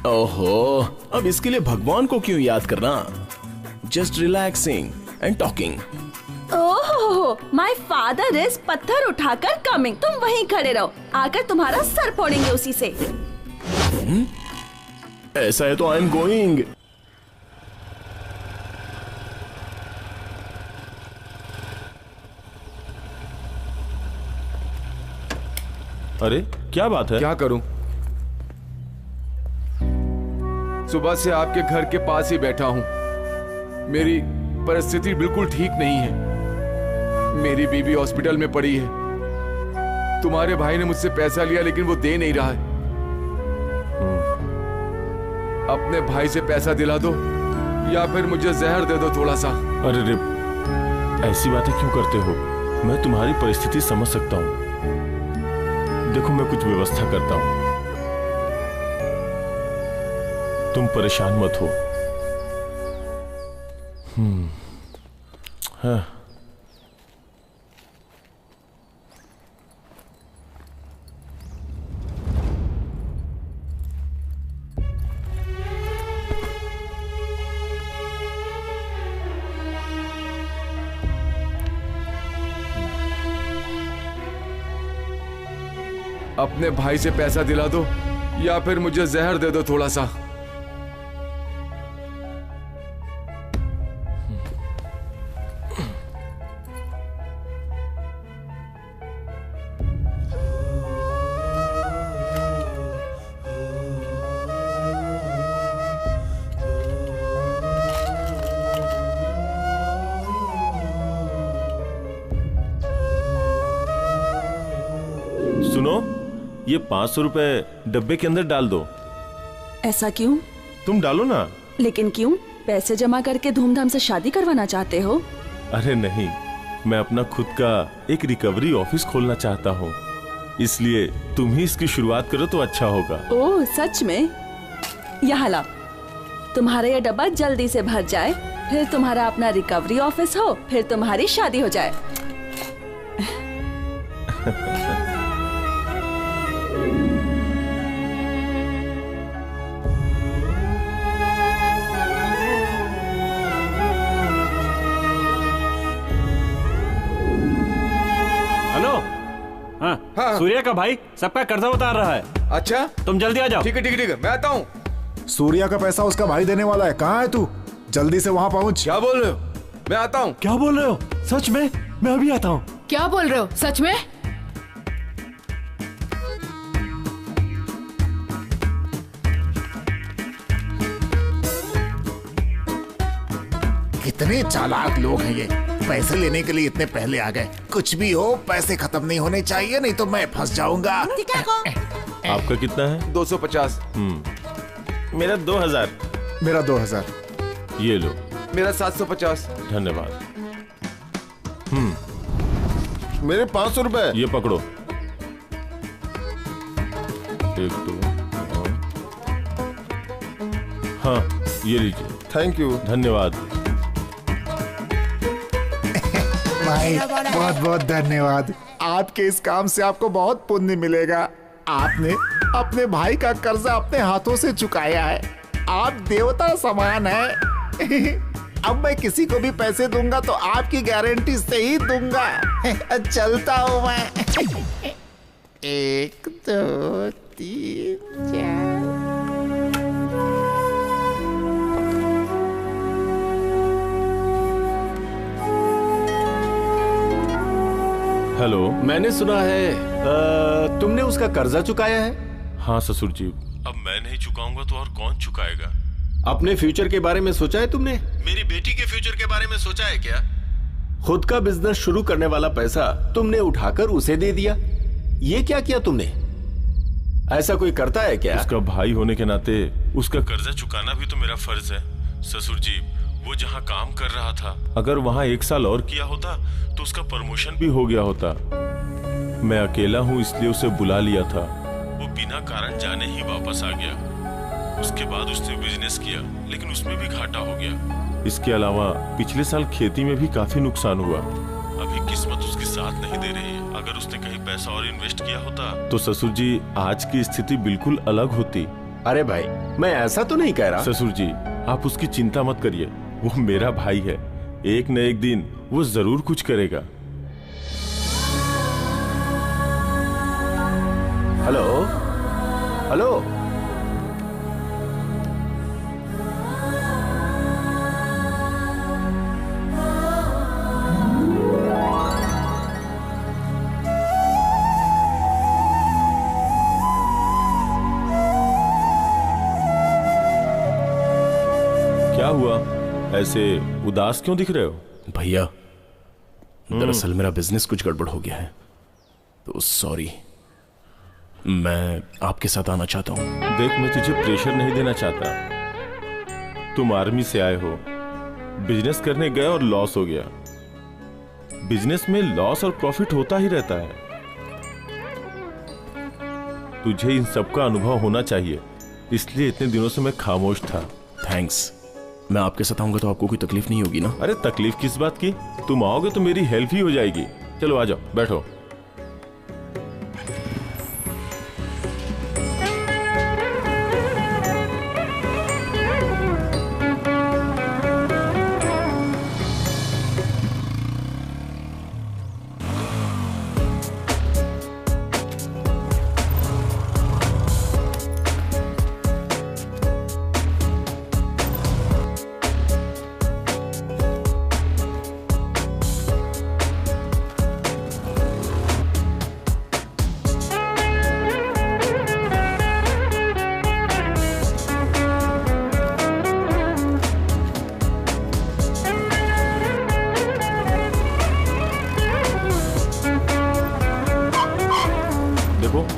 ओहो, अब इसके लिए भगवान को क्यों याद करना? Just relaxing and talking. ओहो, माय फादर इज पत्थर उठाकर कमिंग। तुम वहीं खड़े रहो, आकर तुम्हारा सर फोड़ेंगे उसी से। ऐसा है तो आई एम गोइंग। अरे क्या बात है? क्या करूं? सुबह से आपके घर के पास ही बैठा हूं। मेरी परिस्थिति बिल्कुल ठीक नहीं है। मेरी बीवी हॉस्पिटल में पड़ी है। तुम्हारे भाई ने मुझसे पैसा लिया लेकिन वो दे नहीं रहा है। अपने भाई से पैसा दिला दो या फिर मुझे जहर दे दो थोड़ा सा। अरे रे, ऐसी बातें क्यों करते हो? मैं तुम्हारी परिस्थिति समझ सकता हूँ। देखो मैं कुछ व्यवस्था करता हूँ, तुम परेशान मत हो। हाँ। अपने भाई से पैसा दिला दो या फिर मुझे जहर दे दो थोड़ा सा। सुनो, ये 500 रुपए डब्बे के अंदर डाल दो। ऐसा क्यों? तुम डालो ना। लेकिन क्यों? पैसे जमा करके धूमधाम से शादी करवाना चाहते हो? अरे नहीं, मैं अपना खुद का एक रिकवरी ऑफिस खोलना चाहता हूँ, इसलिए तुम ही इसकी शुरुआत करो तो अच्छा होगा। ओह सच में? यहाँ लाओ, तुम्हारा ये डब्बा जल्दी से भर जाए, फिर तुम्हारा अपना रिकवरी ऑफिस हो, फिर तुम्हारी शादी हो जाए। हाँ। सूर्या का भाई सबका कर्जा उतार रहा है। अच्छा, तुम जल्दी आ जाओ। ठीक है ठीक है ठीक है, मैं आता हूँ। सूर्या का पैसा उसका भाई देने वाला है। कहाँ है तू? जल्दी से वहाँ पहुँच। क्या बोल रहे हो? मैं आता हूँ। क्या बोल रहे हो? सच में? मैं अभी आता हूँ। क्या बोल रहे हो? सच में? कितने चालाक लोग हैं ये, पैसे लेने के लिए इतने पहले आ गए। कुछ भी हो, पैसे खत्म नहीं होने चाहिए, नहीं तो मैं फंस जाऊंगा। आपका कितना है? 250। मेरा 2000। मेरा 2000। ये लो। मेरा 750। धन्यवाद। मेरे 500 रुपए। ये पकड़ो। एक दो। हाँ, ये लीजिए। Thank you. धन्यवाद। भाई बहुत बहुत धन्यवाद। आपके इस काम से आपको बहुत पुण्य मिलेगा। आपने अपने भाई का कर्जा अपने हाथों से चुकाया है। आप देवता समान हैं। अब मैं किसी को भी पैसे दूंगा तो आपकी गारंटी से ही दूंगा। चलता हूँ मैं। 1 2 3 4। हेलो। मैंने सुना है तुमने उसका कर्जा चुकाया है। हाँ ससुर जी, अब मैं नहीं चुकाऊंगा तो और कौन चुकाएगा? अपने फ्यूचर के बारे में सोचा है तुमने? मेरी बेटी के फ्यूचर के बारे में सोचा है क्या? खुद का बिजनेस शुरू करने वाला पैसा तुमने उठाकर उसे दे दिया। ये क्या किया तुमने? ऐसा कोई करता है क्या? उसका भाई होने के नाते उसका कर्जा चुकाना भी तो मेरा फर्ज है। ससुर जी, वो जहाँ काम कर रहा था, अगर वहाँ 1 साल और किया होता तो उसका प्रमोशन भी हो गया होता। मैं अकेला हूँ इसलिए उसे बुला लिया था। वो बिना कारण जाने ही वापस आ गया। उसके बाद उसने बिजनेस किया, लेकिन उसमें भी घाटा हो गया। इसके अलावा पिछले साल खेती में भी काफी नुकसान हुआ। अभी किस्मत उसके साथ नहीं दे रही है। अगर उसने कहीं पैसा और इन्वेस्ट किया होता तो ससुर जी आज की स्थिति बिल्कुल अलग होती। अरे भाई, मैं ऐसा तो नहीं कह रहा। ससुर जी, आप उसकी चिंता मत करिए, वो मेरा भाई है। एक न एक दिन वो जरूर कुछ करेगा। Hello hello. क्या हुआ? ऐसे उदास क्यों दिख रहे हो? भैया, दरअसल मेरा बिजनेस कुछ गड़बड़ हो गया है, तो सॉरी। मैं आपके साथ आना चाहता हूँ। देख, मैं तुझे प्रेशर नहीं देना चाहता। तुम आर्मी से आए हो, बिजनेस करने गए और लॉस हो गया। बिजनेस में लॉस और प्रॉफिट होता ही रहता है। तुझे इन सब का अनुभव होना चाहिए, इसलिए इतने दिनों से मैं खामोश था। थैंक्स। मैं आपके साथ आऊंगा तो आपको कोई तकलीफ नहीं होगी ना? अरे तकलीफ किस बात की, तुम आओगे तो मेरी हेल्प ही हो जाएगी। चलो आ जाओ, बैठो।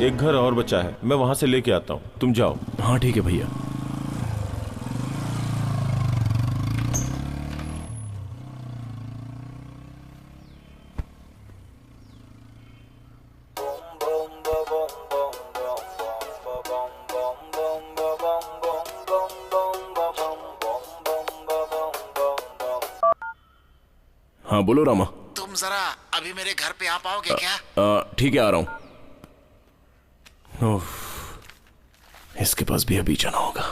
एक घर और बचा है, मैं वहां से लेके आता हूँ, तुम जाओ। हाँ ठीक है भैया। हाँ बोलो रामा। तुम जरा अभी मेरे घर पे आ पाओगे क्या? ठीक है, आ रहा हूं। इसके पास भी अभी जाना होगा।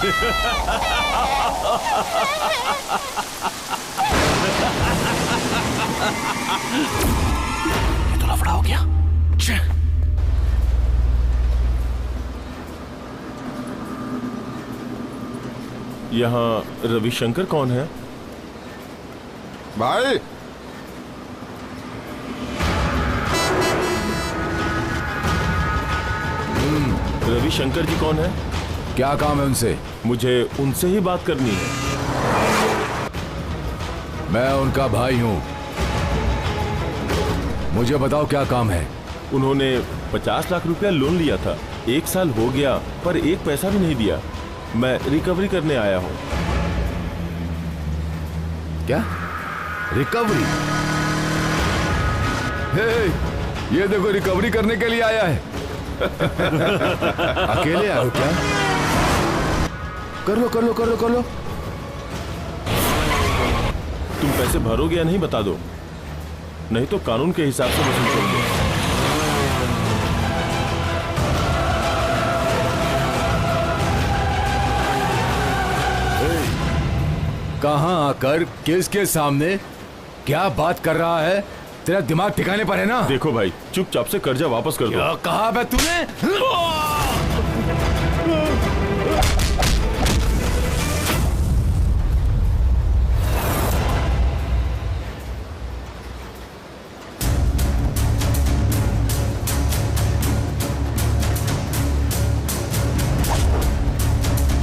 ये तो लफड़ा हो गया। यहाँ रविशंकर कौन है? भाई रविशंकर जी कौन है? क्या काम है उनसे? मुझे उनसे ही बात करनी है। मैं उनका भाई हूं, मुझे बताओ क्या काम है? उन्होंने 50 लाख रुपया लोन लिया था, 1 साल हो गया पर 1 पैसा भी नहीं दिया। मैं रिकवरी करने आया हूं। क्या रिकवरी? हे, ये देखो रिकवरी करने के लिए आया है। अकेले आए हो क्या? कर लो कर लो कर लो कर लो। तुम पैसे भरोगे या नहीं बता दो, नहीं तो कानून के हिसाब से वसूल करोगे। कहां आकर किसके सामने क्या बात कर रहा है? तेरा दिमाग ठिकाने पर है ना? देखो भाई, चुपचाप से कर्जा वापस कर दो। क्या कहा बे तूने?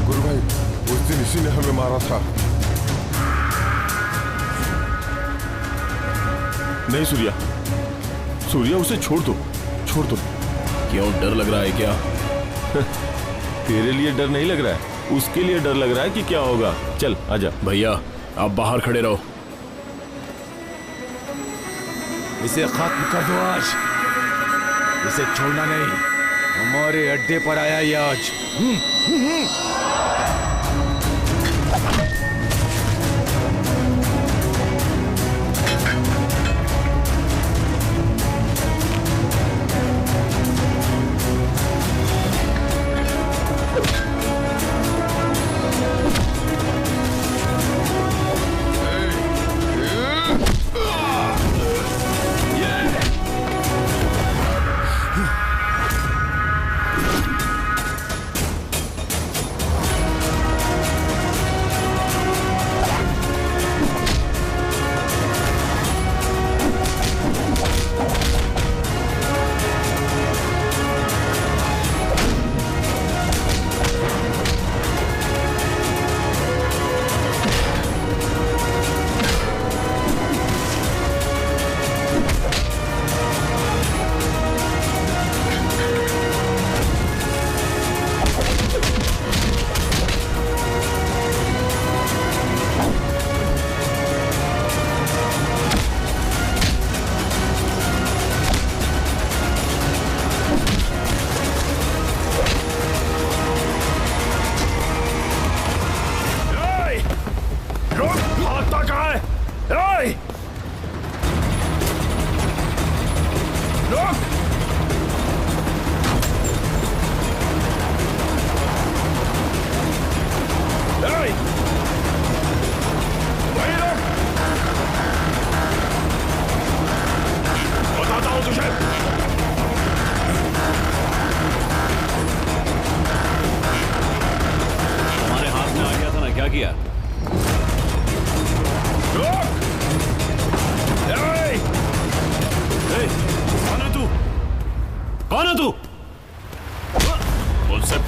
गुरु भाई, उस दिन इसी ने हमें मारा था। नहीं सूर्या, सूर्या उसे छोड़ दो, छोड़ दो। क्यों, डर लग रहा है क्या? तेरे लिए डर नहीं लग रहा है, उसके लिए डर लग रहा है कि क्या होगा। चल आजा। भैया आप बाहर खड़े रहो। इसे खत्म कर दो आज, इसे छोड़ना नहीं। हमारे अड्डे पर आया ये आज।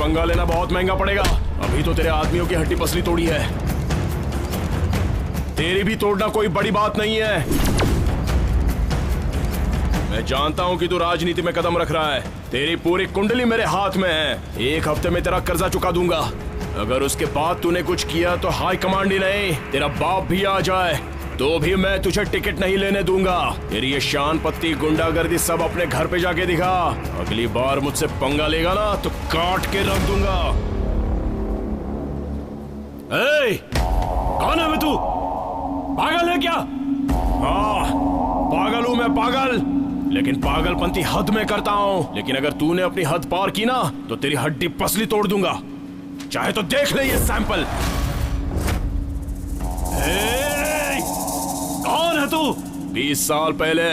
पंगा लेना बहुत महंगा पड़ेगा। अभी तो तेरे आदमियों की हड्डी पसली तोड़ी है, तेरी भी तोड़ना कोई बड़ी बात नहीं है। मैं जानता हूं कि तू राजनीति में कदम रख रहा है, तेरी पूरी कुंडली मेरे हाथ में है। 1 हफ्ते में तेरा कर्जा चुका दूंगा। अगर उसके बाद तूने कुछ किया तो हाई कमांड ही नहीं, तेरा बाप भी आ जाए तो भी मैं तुझे टिकट नहीं लेने दूंगा। तेरी ये शान पत्ती गुंडागर्दी सब अपने घर पे जाके दिखा। अगली बार मुझसे पंगा लेगा ना तो काट के रख दूंगा। कौन है तू? पागल है क्या? हाँ, पागल हूं मैं, पागल, लेकिन पागलपंती हद में करता हूं। लेकिन अगर तूने अपनी हद पार की ना तो तेरी हड्डी पसली तोड़ दूंगा। चाहे तो देख ले ये सैंपल। कौन है तू? 20 साल पहले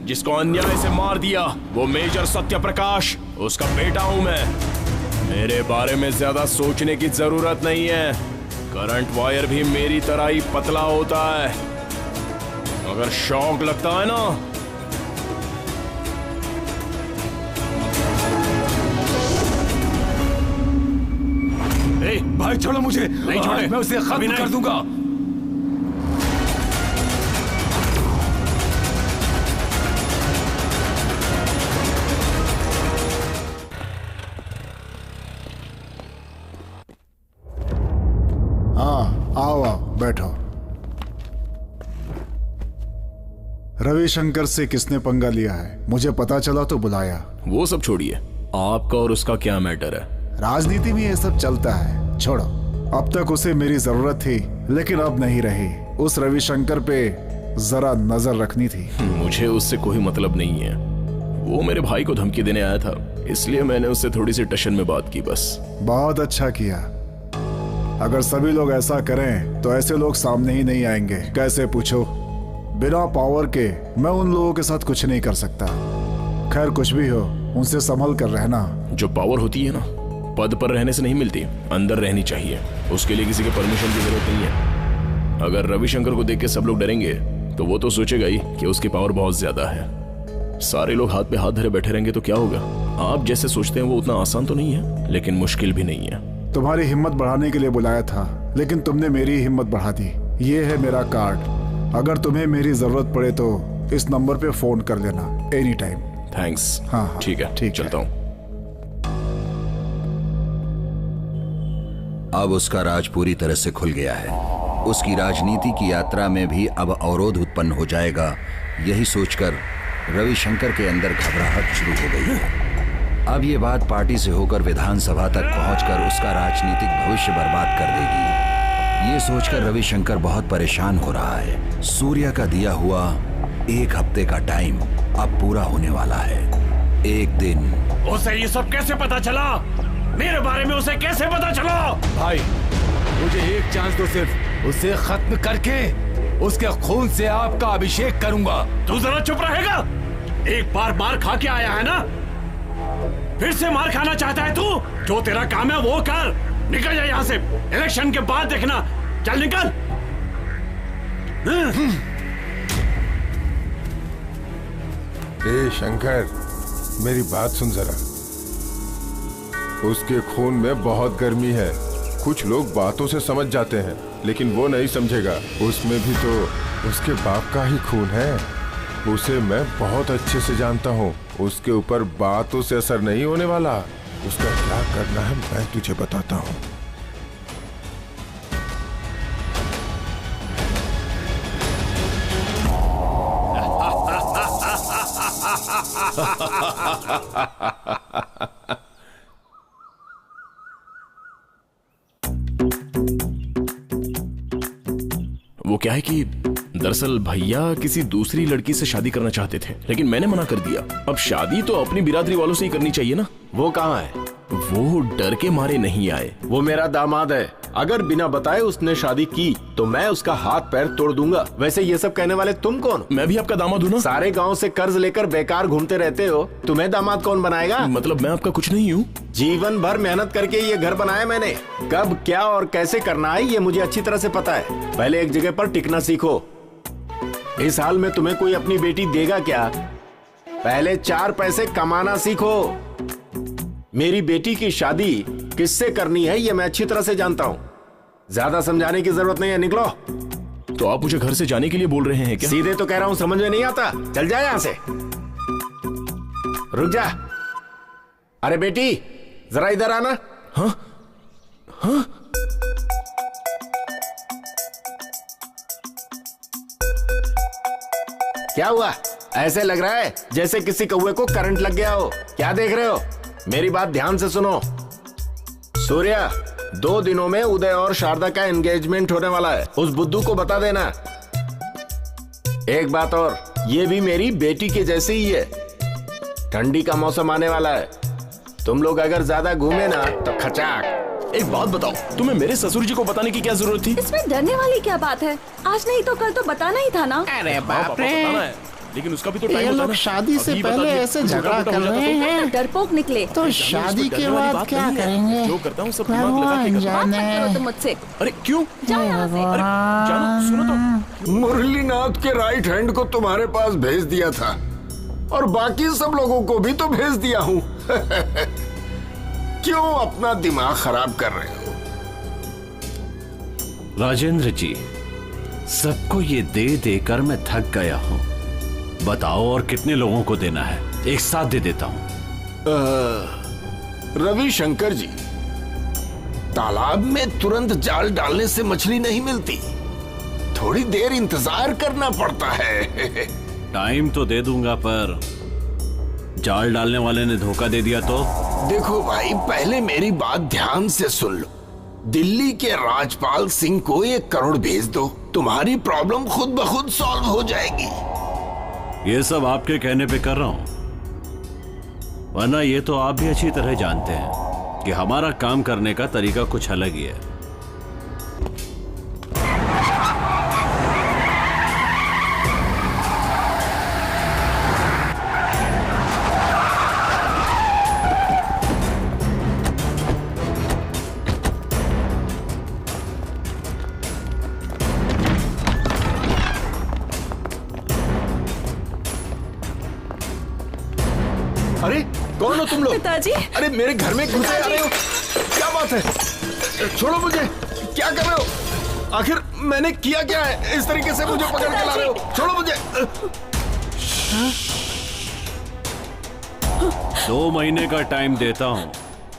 जिसको अन्याय से मार दिया वो मेजर सत्य प्रकाश, उसका बेटा हूं मैं। मेरे बारे में ज्यादा सोचने की जरूरत नहीं है। करंट वायर भी मेरी तरह ही पतला होता है। अगर शौक लगता है ना भाई छोड़ो मुझे। नहीं छोड़े, मैं उसे खत्म कर दूंगा। हाँ, आओ बैठो। रविशंकर से किसने पंगा लिया है? मुझे पता चला तो बुलाया। वो सब छोड़िए, आपका और उसका क्या मैटर है? राजनीति में ये सब चलता है, छोड़ो। अब तक उसे मेरी जरूरत थी लेकिन अब नहीं रही। उस रविशंकर पे जरा नजर रखनी थी। मुझे उससे कोई मतलब नहीं है। वो मेरे भाई को धमकी देने आया था, इसलिए मैंने उससे थोड़ी सी टशन में बात की बस। बहुत अच्छा किया। अगर सभी लोग ऐसा करें तो ऐसे लोग सामने ही नहीं आएंगे। कैसे पूछो? बिना पावर के मैं उन लोगों के साथ कुछ नहीं कर सकता। खैर कुछ भी हो, उनसे संभल कर रहना। जो पावर होती है ना, पद पर रहने से नहीं मिलती, अंदर रहनी चाहिए। उसके लिए किसी के परमिशन की जरूरत नहीं है। अगर रविशंकर को देख के सब लोग डरेंगे तो वो तो सोचेगा ही कि उसकी पावर बहुत ज्यादा है। सारे लोग हाथ पे हाथ धरे बैठे रहेंगे तो क्या होगा? आप जैसे सोचते हैं वो उतना आसान तो नहीं है, लेकिन मुश्किल भी नहीं है। तुम्हारी हिम्मत बढ़ाने के लिए बुलाया था, लेकिन तुमने मेरी हिम्मत बढ़ा दी। ये है मेरा कार्ड। अगर तुम्हें मेरी जरूरत पड़े तो इस नंबर पे फोन कर लेना एनी टाइम। थैंक्स। हाँ, ठीक है, ठीक, चलता हूँ। अब उसका राज पूरी तरह से खुल गया है। उसकी राजनीति की यात्रा में भी अब अवरोध उत्पन्न हो जाएगा। यही सोचकर रविशंकर के अंदर घबराहट शुरू हो गई है। अब ये बात पार्टी से होकर विधानसभा तक पहुंचकर उसका राजनीतिक भविष्य बर्बाद कर देगी। ये सोचकर रविशंकर बहुत परेशान हो रहा है। सूर्य का दिया हुआ 1 हफ्ते का टाइम अब पूरा होने वाला है। एक दिन उसे ये सब कैसे पता चला? मेरे बारे में उसे कैसे पता चला? भाई मुझे एक चांस दो, सिर्फ उसे खत्म करके उसके खून से आपका अभिषेक करूंगा। तू जरा चुप रहेगा? एक बार मार खा के आया है ना, फिर से मार खाना चाहता है तू? जो तेरा काम है वो कर। निकल जा यहाँ से, इलेक्शन के बाद देखना। चल निकल। ए शंकर, मेरी बात सुन जरा। उसके खून में बहुत गर्मी है। कुछ लोग बातों से समझ जाते हैं, लेकिन वो नहीं समझेगा। उसमें भी तो उसके बाप का ही खून है। उसे मैं बहुत अच्छे से जानता हूँ। उसके ऊपर बातों से असर नहीं होने वाला। उसका क्या करना है मैं तुझे बताता हूँ। वो क्या है कि दरअसल भैया किसी दूसरी लड़की से शादी करना चाहते थे, लेकिन मैंने मना कर दिया। अब शादी तो अपनी बिरादरी वालों से ही करनी चाहिए ना। वो कहाँ है? वो डर के मारे नहीं आए। वो मेरा दामाद है। अगर बिना बताए उसने शादी की तो मैं उसका हाथ पैर तोड़ दूंगा। वैसे ये सब कहने वाले तुम कौन? मैं भी आपका दामाद हूँ ना। सारे गांव से कर्ज लेकर बेकार घूमते रहते हो, तुम्हें दामाद कौन बनाएगा? मतलब मैं आपका कुछ नहीं हूँ। जीवन भर मेहनत करके ये घर बनाया मैंने। कब क्या और कैसे करना है ये मुझे अच्छी तरह से पता है। पहले एक जगह पर टिकना सीखो। इस हाल में तुम्हें कोई अपनी बेटी देगा क्या? पहले 4 पैसे कमाना सीखो। मेरी बेटी की शादी किससे करनी है ये मैं अच्छी तरह से जानता हूँ। ज्यादा समझाने की जरूरत नहीं है, निकलो। तो आप मुझे घर से जाने के लिए बोल रहे हैं क्या? सीधे तो कह रहा हूँ, समझ में नहीं आता? चल जा यहां से, रुक जा। अरे बेटी जरा इधर आना। हाँ हाँ। क्या हुआ? ऐसे लग रहा है जैसे किसी कौवे को करंट लग गया हो। क्या देख रहे हो? मेरी बात ध्यान से सुनो। सूर्या, 2 दिनों में उदय और शारदा का एंगेजमेंट होने वाला है। उस बुद्धू को बता देना। एक बात और, ये भी मेरी बेटी के जैसे ही है। ठंडी का मौसम आने वाला है, तुम लोग अगर ज्यादा घूमे ना तो खचाक। एक बात बताओ, तुम्हें मेरे ससुर जी को बताने की क्या जरूरत थी? इसमें डरने वाली क्या बात है? आज नहीं तो कल तो बताना ही था ना। अरे बाप रे, लेकिन उसका भी तो टाइम ये होता लोग है। शादी से पहले ऐसे झगड़ा कर रहे हैं, डरपोक निकले। तो शादी के बाद क्या करेंगे? जो करता हूँ सब दिमाग लगा के करता हूँ। बात मत करो तुम मुझसे। अरे क्यों? जाओ यहाँ से। अरे जानो, सुनो तो। मुरलीनाथ के राइट हैंड को तुम्हारे पास भेज दिया था और बाकी सब लोगों को भी तो भेज दिया हूँ। क्यों अपना दिमाग खराब कर रहे हो? राजेंद्र जी, सबको ये दे देकर मैं थक गया हूँ। बताओ और कितने लोगों को देना है? एक साथ दे देता हूँ। रविशंकर जी, तालाब में तुरंत जाल डालने से मछली नहीं मिलती, थोड़ी देर इंतजार करना पड़ता है। टाइम तो दे दूंगा, पर जाल डालने वाले ने धोखा दे दिया तो? देखो भाई, पहले मेरी बात ध्यान से सुन लो। दिल्ली के राजपाल सिंह को 1 करोड़ भेज दो, तुम्हारी प्रॉब्लम खुद ब खुद सॉल्व हो जाएगी। ये सब आपके कहने पे कर रहा हूं, वरना ये तो आप भी अच्छी तरह जानते हैं कि हमारा काम करने का तरीका कुछ अलग ही है। अरे कौन हो तुम लोग? पिताजी। अरे मेरे घर में घुसे आ रहे हो, क्या बात है? छोड़ो मुझे, क्या कर रहे हो? आखिर मैंने किया क्या है? इस तरीके से मुझे पकड़ के ला रहे हो? छोड़ो मुझे। 2 महीने का टाइम देता हूं,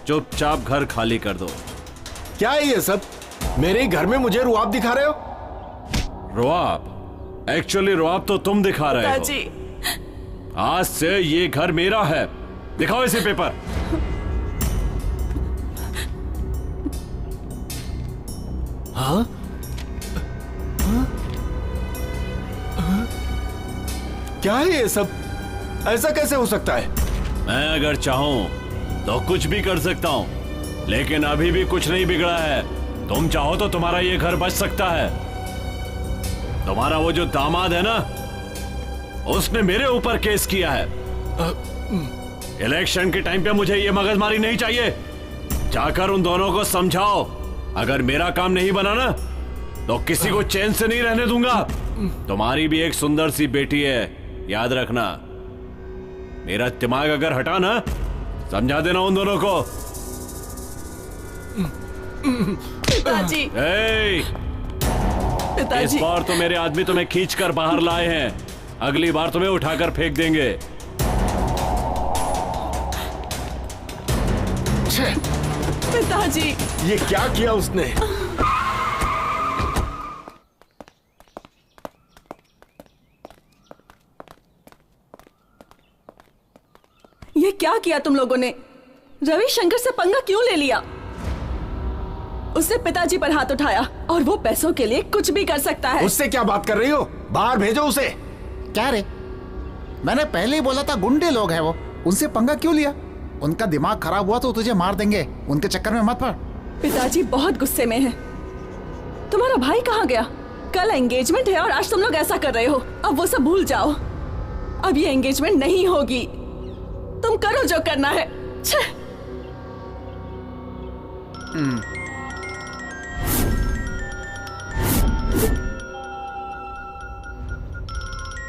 चुपचाप घर खाली कर दो। क्या है ये सब? मेरे घर में मुझे रुआब दिखा रहे हो? रुआब? एक्चुअली रुआब तो तुम दिखा रहे हो। पिताजी, आज से ये घर मेरा है। दिखाओ इसे पेपर। हाँ? क्या है ये सब? ऐसा कैसे हो सकता है? मैं अगर चाहूं तो कुछ भी कर सकता हूं, लेकिन अभी भी कुछ नहीं बिगड़ा है। तुम चाहो तो तुम्हारा ये घर बच सकता है। तुम्हारा वो जो दामाद है ना, उसने मेरे ऊपर केस किया है। इलेक्शन के टाइम पे मुझे ये मगजमारी नहीं चाहिए। जाकर उन दोनों को समझाओ, अगर मेरा काम नहीं बना ना तो किसी को चैन से नहीं रहने दूंगा। तुम्हारी भी एक सुंदर सी बेटी है, याद रखना। मेरा दिमाग अगर हटा ना, समझा देना उन दोनों को। पिताजी। पिताजी, इस बार तो मेरे आदमी तुम्हें खींच कर बाहर लाए हैं, अगली बार तुम्हें उठाकर फेंक देंगे। पिताजी, ये क्या किया उसने? ये क्या किया तुम लोगों ने? रविशंकर से पंगा क्यों ले लिया? उसने पिताजी पर हाथ उठाया और वो पैसों के लिए कुछ भी कर सकता है। उससे क्या बात कर रही हो? बाहर भेजो उसे। क्या रे, मैंने पहले ही बोला था गुंडे लोग हैं वो, उनसे पंगा क्यों लिया? उनका दिमाग खराब हुआ तो तुझे मार देंगे, उनके चक्कर में मत पड़। पिताजी बहुत गुस्से में हैं। तुम्हारा भाई कहाँ गया? कल एंगेजमेंट है और आज तुम लोग ऐसा कर रहे हो। अब वो सब भूल जाओ, अब ये एंगेजमेंट नहीं होगी। तुम करो जो करना है।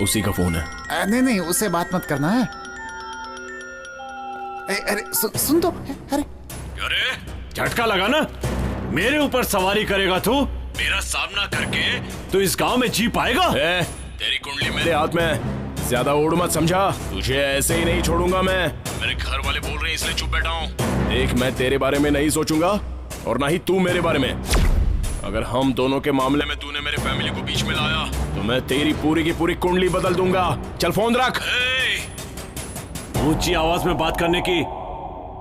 उसी का फोन है। नहीं नहीं, उससे बात मत करना है। अरे सुन तो। अरे झटका लगा ना? मेरे ऊपर सवारी करेगा तू? मेरा सामना करके तू इस गांव में जी पाएगा? तेरी कुंडली मेरे हाथ में है, ज्यादा ओढ़ मत समझा। तुझे ऐसे ही नहीं छोड़ूंगा मैं। मेरे घर वाले बोल रहे हैं इसलिए चुप बैठा हूँ। देख, मैं तेरे बारे में नहीं सोचूंगा और ना ही तू मेरे बारे में। अगर हम दोनों के मामले में तूने मेरे फैमिली को बीच में लाया तो मैं तेरी पूरी की पूरी कुंडली बदल दूंगा। चल फोन रख। ऊंची आवाज में बात करने की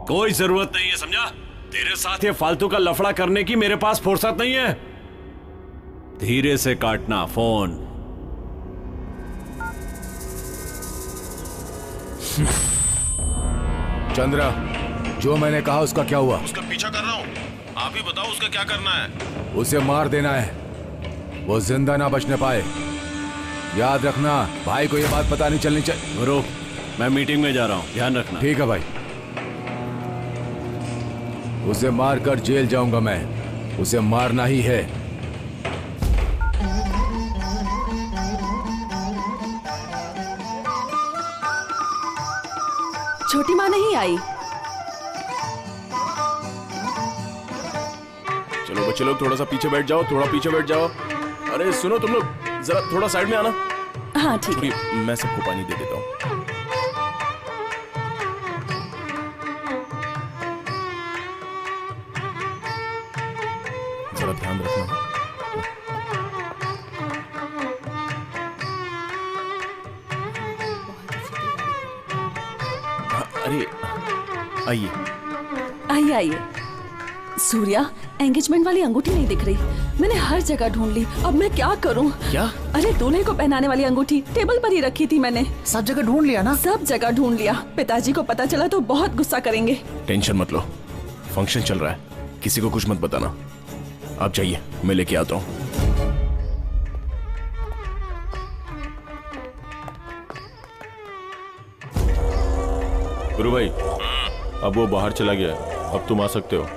कोई जरूरत नहीं है, समझा? तेरे साथ ये फालतू का लफड़ा करने की मेरे पास फुर्सत नहीं है। धीरे से काटना फोन। चंद्रा, जो मैंने कहा उसका क्या हुआ? उसका पीछा कर रहा हूँ, आप ही बताओ उसका क्या करना है। उसे मार देना है, वो जिंदा ना बचने पाए। याद रखना, भाई को ये बात पता नहीं चलनी चाहिए। गुरु, मैं मीटिंग में जा रहा हूँ, ध्यान रखना। ठीक है भाई। उसे मारकर जेल जाऊंगा मैं, उसे मारना ही है। छोटी माँ नहीं आई। चलो बच्चे लोग, थोड़ा सा पीछे बैठ जाओ, थोड़ा पीछे बैठ जाओ। अरे सुनो तुम लोग, जरा थोड़ा साइड में आना। हाँ ठीक है। मैं सबको पानी दे देता हूँ। जरा ध्यान रखना। अरे आइए आइए आइए। सूर्या, एंगेजमेंट वाली अंगूठी नहीं दिख रही। मैंने हर जगह ढूंढ ली, अब मैं क्या करूं? क्या? अरे दूल्हे को पहनाने वाली अंगूठी टेबल पर ही रखी थी मैंने। सब जगह ढूंढ लिया ना? सब जगह ढूंढ लिया। पिताजी को पता चला तो बहुत गुस्सा करेंगे। टेंशन मत लो, फंक्शन चल रहा है, किसी को कुछ मत बताना। आप जाइए, मैं लेके आता हूँ। गुरु भाई, अब वो बाहर चला गया, अब तुम आ सकते हो।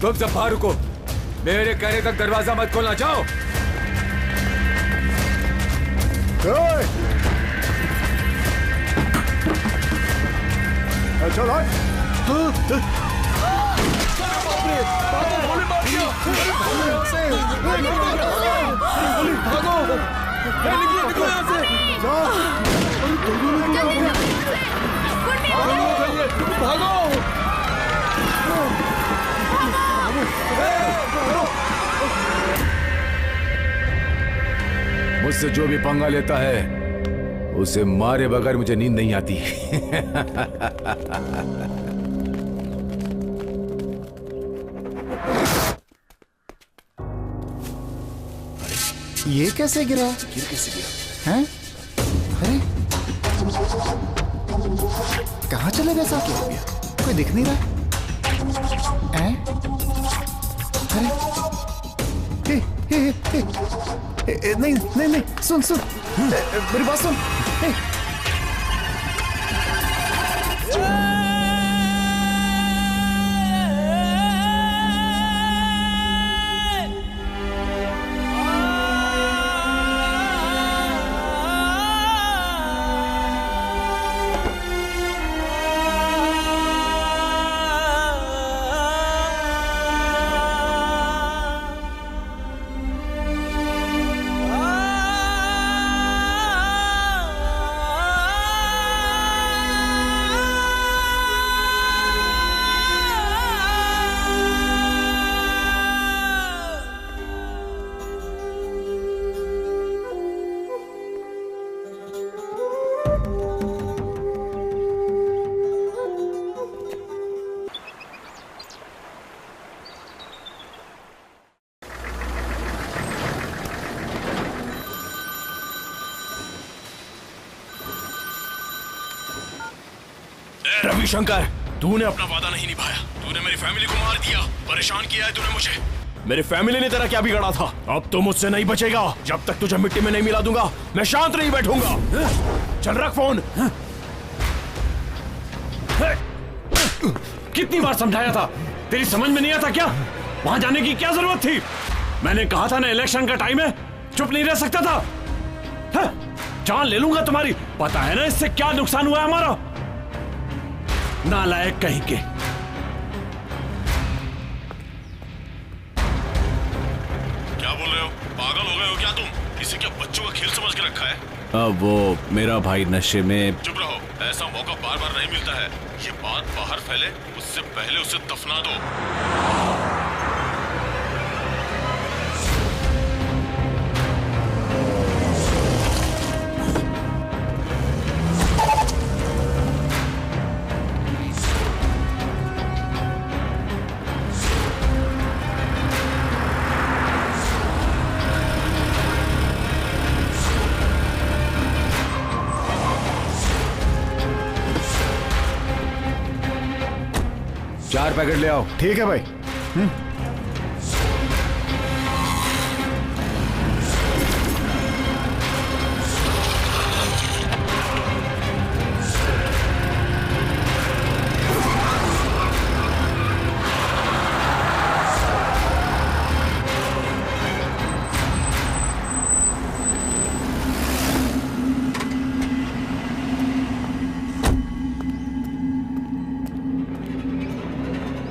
तुम सब बाहर रुको, मेरे कहने तक दरवाजा मत खोलना। जाओ। चलो। मुझसे जो भी पंगा लेता है उसे मारे बगैर मुझे नींद नहीं आती। ये कैसे गिरा? गिर कैसे गिरा? हैं? अरे कहाँ चले गए साहब? क्या हो गया? कोई दिख नहीं रहा। हैं? अरे नहीं नहीं नहीं, सुन सुन, मेरी बात सुन। रविशंकर, तूने अपना वादा नहीं निभाया, तूने मेरी फैमिली को मार दिया, परेशान किया है तूने मुझे। मेरी फैमिली ने तेरा क्या बिगाड़ा था? अब तो मुझसे नहीं बचेगा। जब तक तुझे मिट्टी में नहीं मिला दूंगा मैं शांत नहीं बैठूंगा। चल रख फोन। कितनी बार समझाया था, तेरी समझ में नहीं आता क्या? वहां जाने की क्या जरूरत थी? मैंने कहा था ना इलेक्शन का टाइम है, चुप नहीं रह सकता था। जान ले लूंगा तुम्हारी। पता है ना इससे क्या नुकसान हुआ हमारा? नालायक कहीं के। क्या बोल रहे हो? पागल हो गए हो क्या तुम? इसे क्या बच्चों का खेल समझ के रखा है? अब वो मेरा भाई नशे में। चुप रहो, ऐसा मौका बार बार नहीं मिलता है। ये बात बाहर फैले उससे पहले उसे दफना दो। चार पैकेट ले आओ। ठीक है भाई।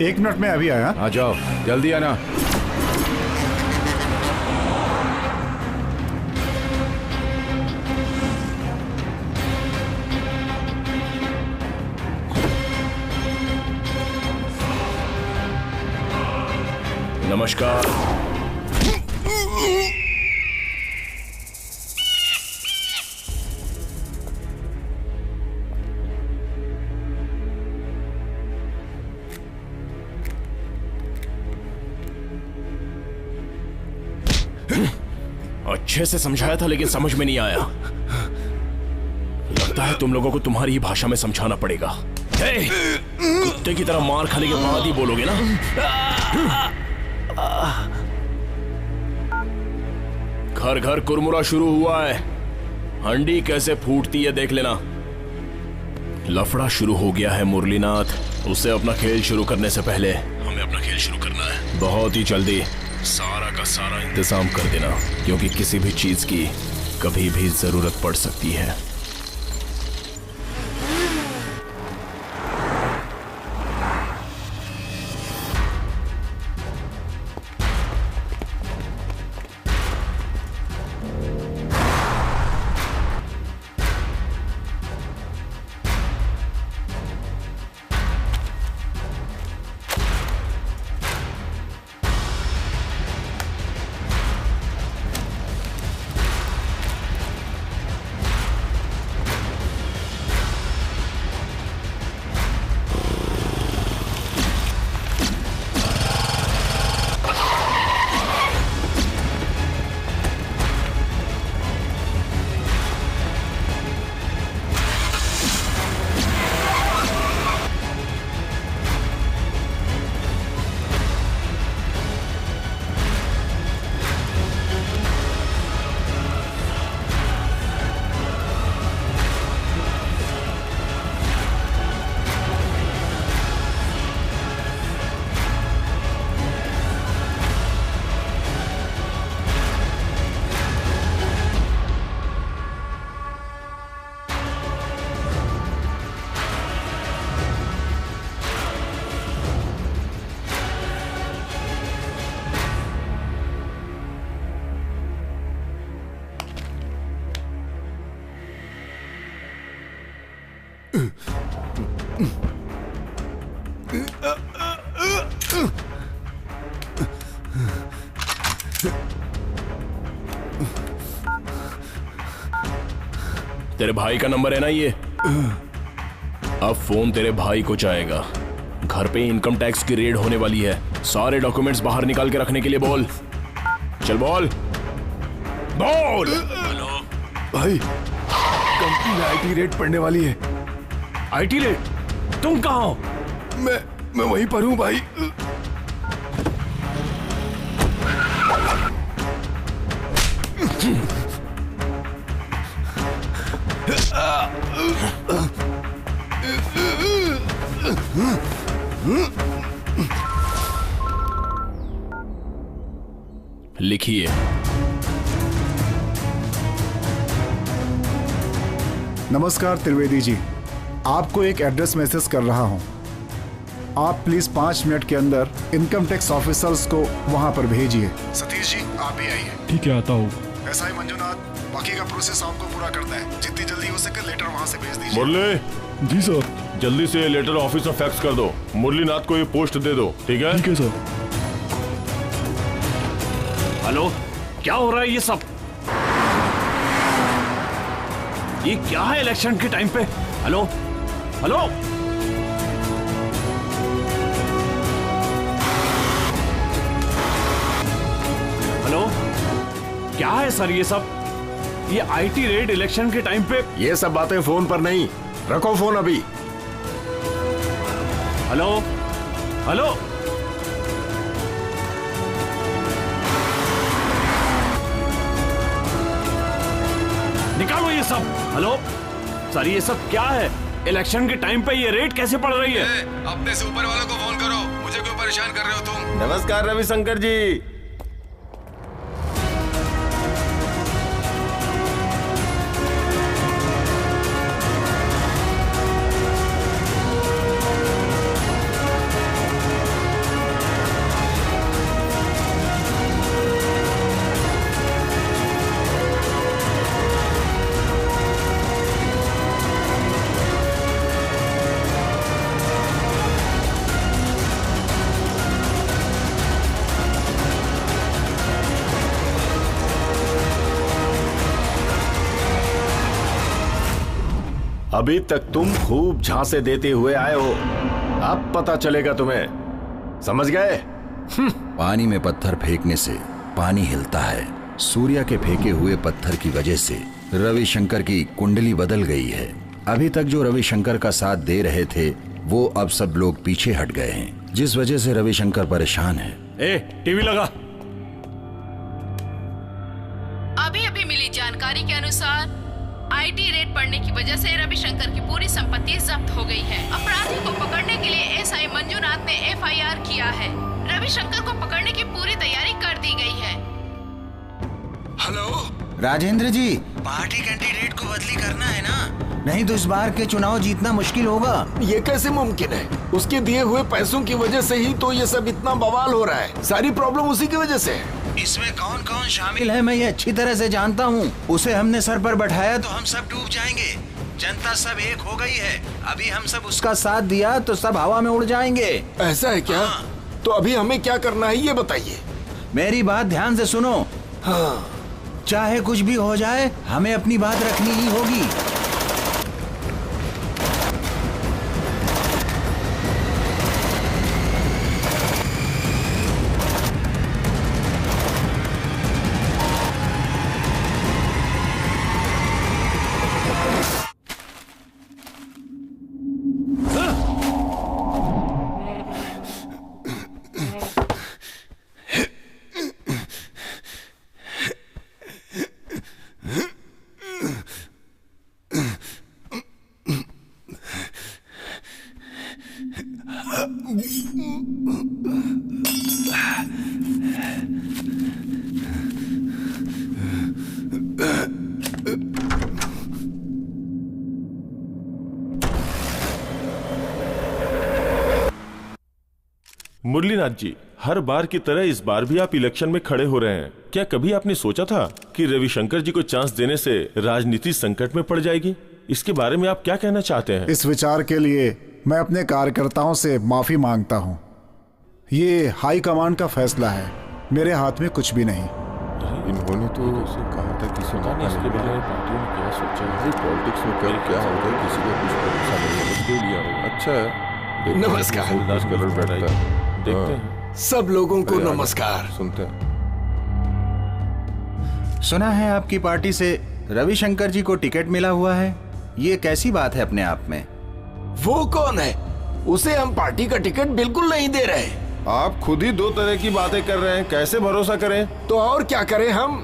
एक मिनट में अभी आया। आ जाओ, जल्दी आना। नमस्कार। अच्छे से समझाया था लेकिन समझ में नहीं आया। लगता है तुम लोगों को तुम्हारी ही भाषा में समझाना पड़ेगा। कुत्ते की तरह मार खाने के बाद ही बोलोगे ना? घर घर कुरमुरा शुरू हुआ है। हंडी कैसे फूटती है देख लेना। लफड़ा शुरू हो गया है मुरलीनाथ। उसे अपना खेल शुरू करने से पहले हमें अपना खेल शुरू करना है। बहुत ही जल्दी सारा का सारा इंतजाम कर देना, क्योंकि किसी भी चीज की कभी भी जरूरत पड़ सकती है। तेरे भाई का नंबर है ना ये? अब फोन तेरे भाई को जाएगा। घर पे इनकम टैक्स की रेड होने वाली है। सारे डॉक्यूमेंट्स बाहर निकाल के रखने के लिए बोल। चल बोल बोल। हेलो भाई, कंपनी में आईटी रेड पड़ने वाली है। IT raid? तुम कहाँ हो? मैं वहीं पर हूँ भाई। लिखिए। नमस्कार त्रिवेदी जी, आपको एक एड्रेस मैसेज कर रहा हूं। आप प्लीज 5 मिनट के अंदर इनकम टैक्स ऑफिसर्स को वहां पर भेजिए। सतीश जी आप भी आइए। ठीक है, आता हूँ। ऐसा ही मंजुनाथ, बाकी का प्रोसेस आपको पूरा करना है। जितनी जल्दी हो सके लेटर वहां से भेज दीजिए। मुरली। जी सर। जल्दी से लेटर ऑफिस में फैक्स कर दो। मुरलीनाथ को ये पोस्ट दे दो, ठीक है? ठीक है सर। हेलो, क्या हो रहा है ये सब? ये क्या है इलेक्शन के टाइम पे? हेलो हेलो, हेलो, क्या है सर ये सब? ये आईटी रेड इलेक्शन के टाइम पे? ये सब बातें फोन पर नहीं, रखो फोन अभी। हेलो हेलो, निकालो ये सब। हेलो सर, ये सब क्या है? इलेक्शन के टाइम पे ये रेट कैसे पड़ रही है? अपने से ऊपर वालों को फोन करो, मुझे क्यों परेशान कर रहे हो तुम? नमस्कार रविशंकर जी। अभी तक तुम खूब झांसे देते हुए आए हो, अब पता चलेगा तुम्हें, समझ गए? पानी में पत्थर फेंकने से पानी हिलता है। सूर्या के फेंके हुए पत्थर की वजह से रविशंकर की कुंडली बदल गई है। अभी तक जो रविशंकर का साथ दे रहे थे वो अब सब लोग पीछे हट गए हैं, जिस वजह से रविशंकर परेशान है। ए, टीवी लगा। अभी अभी मिली जानकारी के अनुसार आईटी रेड पड़ने की वजह से रविशंकर की पूरी संपत्ति जब्त हो गई है। अपराधी को पकड़ने के लिए एसआई मंजुनाथ ने एफआईआर किया है। रविशंकर को पकड़ने की पूरी तैयारी कर दी गई है। हेलो राजेंद्र जी, पार्टी कैंडिडेट को बदली करना है ना, नहीं तो इस बार के चुनाव जीतना मुश्किल होगा। ये कैसे मुमकिन है? उसके दिए हुए पैसों की वजह से ही तो ये सब इतना बवाल हो रहा है। सारी प्रॉब्लम उसी की वजह से है। इसमें कौन कौन शामिल है मैं ये अच्छी तरह से जानता हूँ। उसे हमने सर पर बैठाया तो हम सब डूब जाएंगे। जनता सब एक हो गई है। अभी हम सब उसका साथ दिया तो सब हवा में उड़ जाएंगे। ऐसा है क्या? हाँ। तो अभी हमें क्या करना है ये बताइए। मेरी बात ध्यान से सुनो। हाँ। चाहे कुछ भी हो जाए, हमें अपनी बात रखनी ही होगी। मुरलीनाथ जी, हर बार की तरह इस बार भी आप इलेक्शन में खड़े हो रहे हैं। क्या कभी आपने सोचा था कि रविशंकर जी को चांस देने से राजनीति संकट में पड़ जाएगी? इसके बारे में आप क्या कहना चाहते हैं? इस विचार के लिए मैं अपने कार्यकर्ताओं से माफी मांगता हूं। ये हाई कमांड का फैसला है, मेरे हाथ में कुछ भी नहीं। इन्होंने तो कहा था किसी पार्टी में क्या सोचा है, पॉलिटिक्स में क्या होगा, किसी को कुछ भरोसा नहीं है। अच्छा है। नमस्कार। देखते हैं। सब लोगों को नमस्कार। सुनते हैं। सुना है आपकी पार्टी से रविशंकर जी को टिकट मिला हुआ है। ये कैसी बात है अपने आप में? वो कौन है? उसे हम पार्टी का टिकट बिल्कुल नहीं दे रहे। आप खुद ही 2 तरह की बातें कर रहे हैं, कैसे भरोसा करें? तो और क्या करें हम?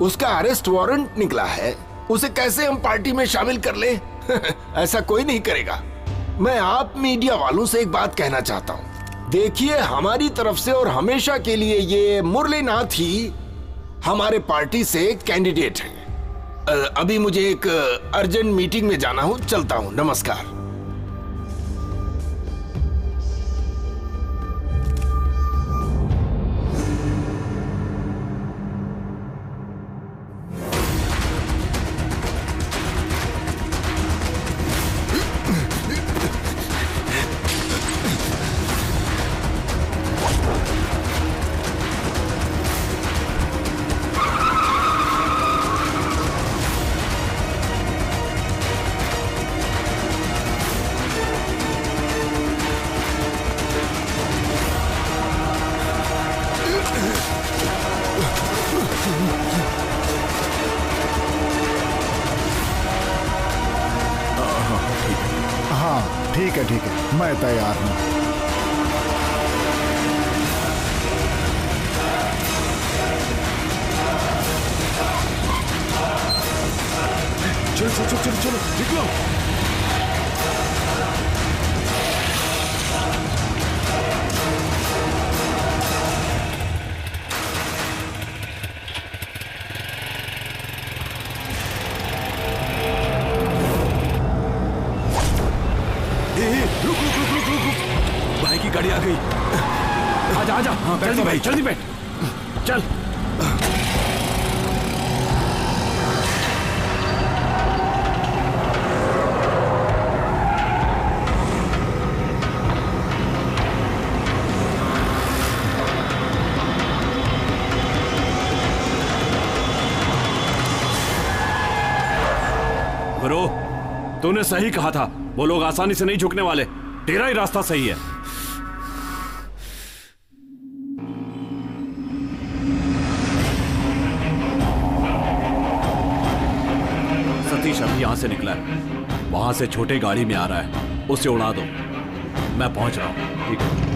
उसका अरेस्ट वारंट निकला है, उसे कैसे हम पार्टी में शामिल कर ले? ऐसा कोई नहीं करेगा। मैं आप मीडिया वालों से एक बात कहना चाहता हूँ। देखिए, हमारी तरफ से और हमेशा के लिए ये मुरलीनाथ ही हमारे पार्टी से कैंडिडेट हैं। अभी मुझे एक अर्जेंट मीटिंग में जाना हो, चलता हूँ। नमस्कार। ठीक है, मैं तैयार हूँ। चलो निकलो। रुक। भाई की गाड़ी आ गई। आजा। हाँ, जल्दी भाई, जल्दी बैठ। चल। गुरु, तूने सही कहा था, वो लोग आसानी से नहीं झुकने वाले। तेरा ही रास्ता सही है। सतीश अभी यहां से निकला है, वहां से छोटे गाड़ी में आ रहा है, उसे उड़ा दो। मैं पहुंच रहा हूं। ठीक है।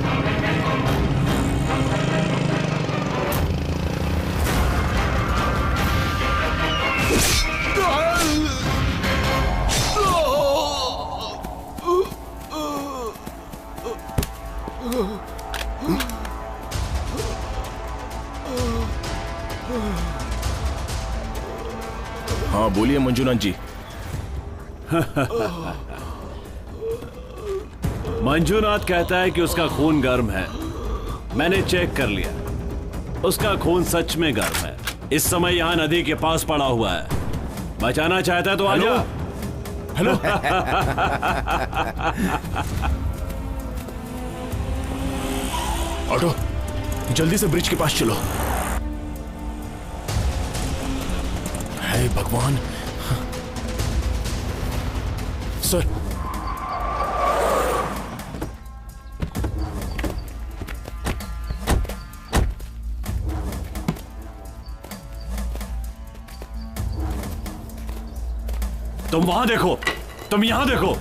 हाँ बोलिए मंजूनाथ जी। मंजूनाथ कहता है कि उसका खून गर्म है। मैंने चेक कर लिया, उसका खून सच में गर्म है। इस समय यहाँ नदी के पास पड़ा हुआ है। बचाना चाहता है तो आजा। हेलो। ऑटो, जल्दी से ब्रिज के पास चलो। हे भगवान। सर, तुम वहां देखो, तुम यहां देखो।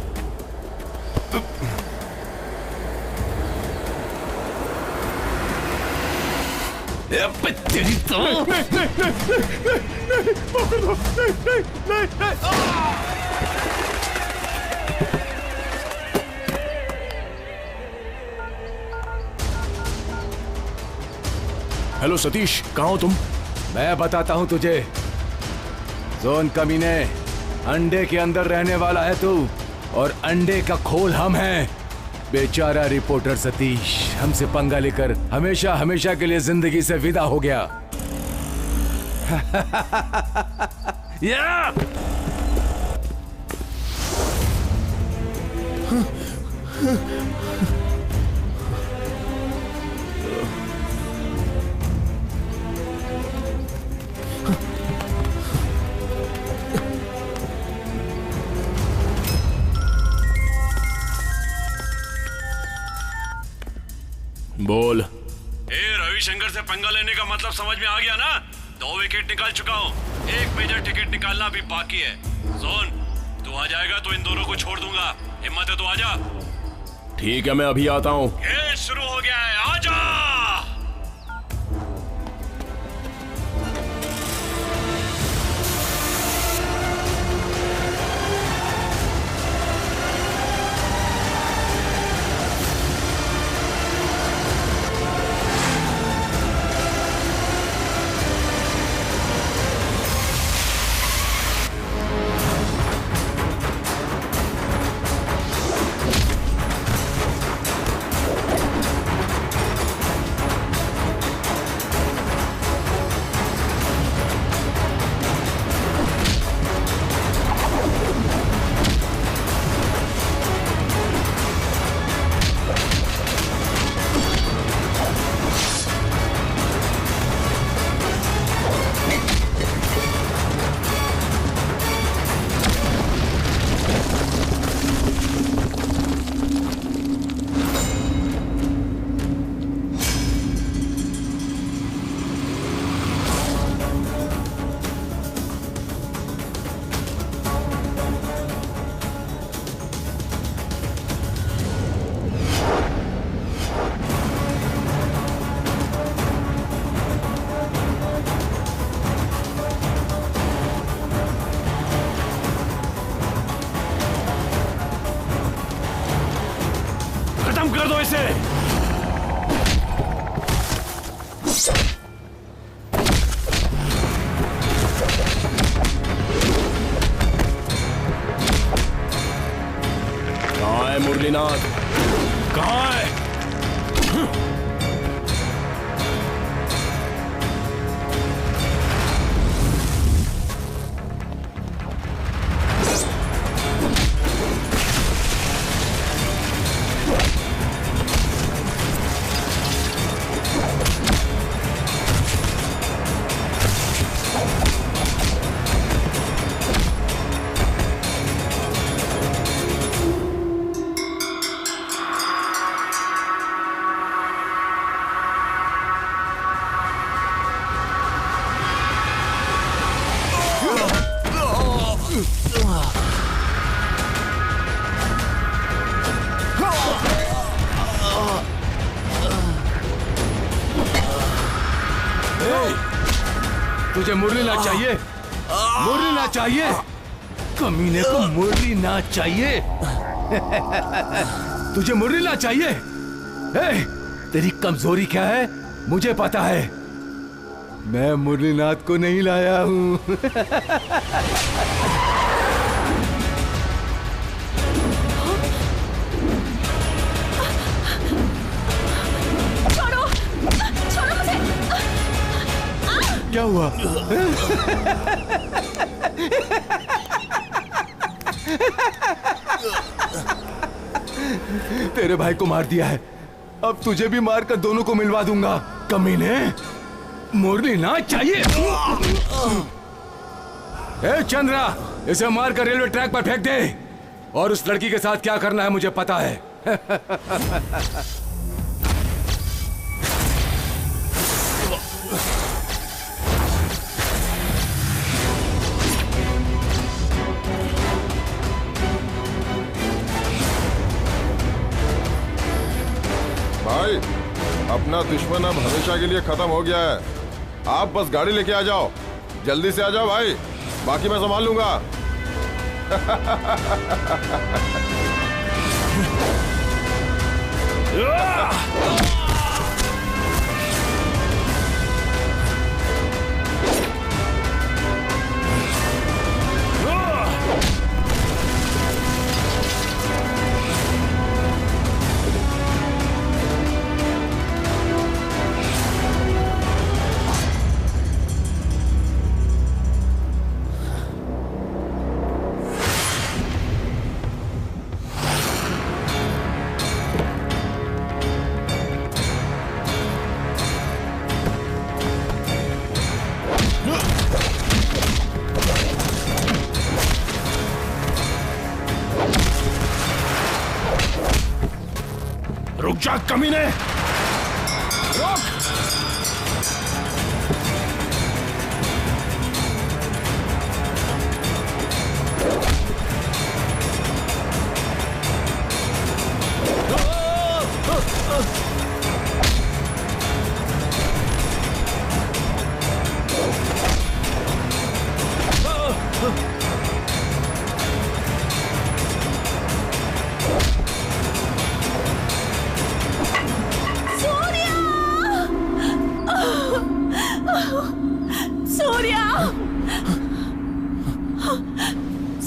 तेरी तो हेलो सतीश, कहाँ हो तुम? मैं बताता हूं तुझे। जोन कमीने, अंडे के अंदर रहने वाला है तू, और अंडे का खोल हम हैं। बेचारा रिपोर्टर सतीश हमसे पंगा लेकर हमेशा हमेशा के लिए जिंदगी से विदा हो गया। या! बोल। रविशंकर से पंगा लेने का मतलब समझ में आ गया ना? 2 विकेट निकाल चुका हूँ, 1 मेजर टिकट निकालना भी बाकी है। जोन, तू आ जाएगा तो इन दोनों को छोड़ दूंगा। हिम्मत है तो आजा। ठीक है, मैं अभी आता हूँ। ये शुरू हो गया है, आजा। कर दो इसे। कहाँ है मुरलीनाथ? कहाँ है? तुझे मुरलीनाथ चाहिए? मुरलीनाथ चाहिए? कमीने को मुरलीनाथ चाहिए? तुझे मुरलीनाथ चाहिए? तेरी कमजोरी क्या है मुझे पता है। मैं मुरलीनाथ को नहीं लाया हूं। क्या हुआ? तेरे भाई को मार दिया है, अब तुझे भी मारकर दोनों को मिलवा दूंगा। कमीने, मुरलीनाथ चाहिए? ए चंद्रा, इसे मारकर रेलवे ट्रैक पर फेंक दे। और उस लड़की के साथ क्या करना है मुझे पता है। भाई, अपना दुश्मन अब हमेशा के लिए खत्म हो गया है। आप बस गाड़ी लेके आ जाओ, जल्दी से आ जाओ भाई, बाकी मैं संभाल लूंगा। रुक जा कमीने, रुक। सूर्या!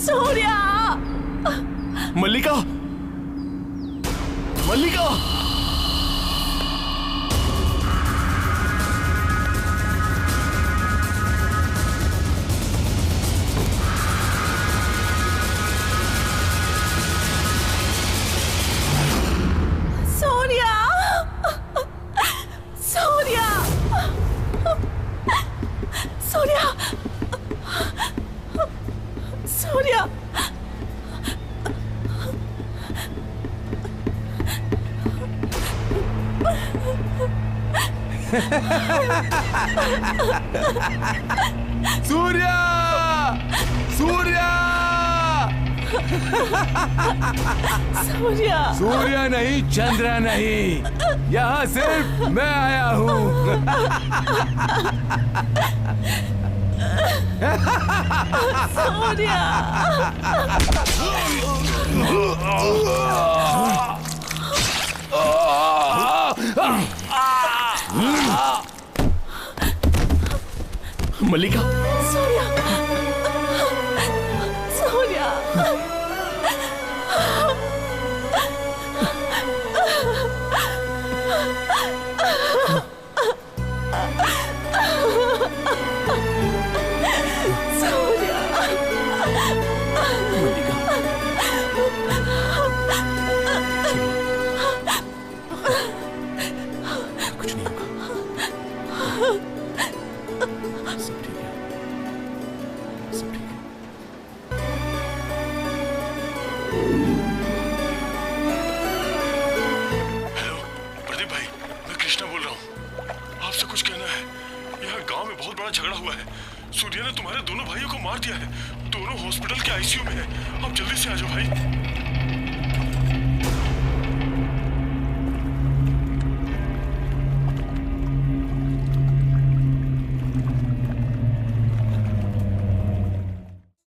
सूर्या! मल्लिका, मल्लिका! सूर्या! सूर्या! सूर्या! सूर्या नहीं, चंद्रा नहीं, यहाँ सिर्फ मैं आया हूँ। सूर्या! मल्लिका! सूर्या! सूर्या! झगड़ा हुआ है। सूर्या ने तुम्हारे दोनों भाइयों को मार दिया है। दोनों हॉस्पिटल के आईसीयू में है। आप जल्दी से आ जाओ भाई।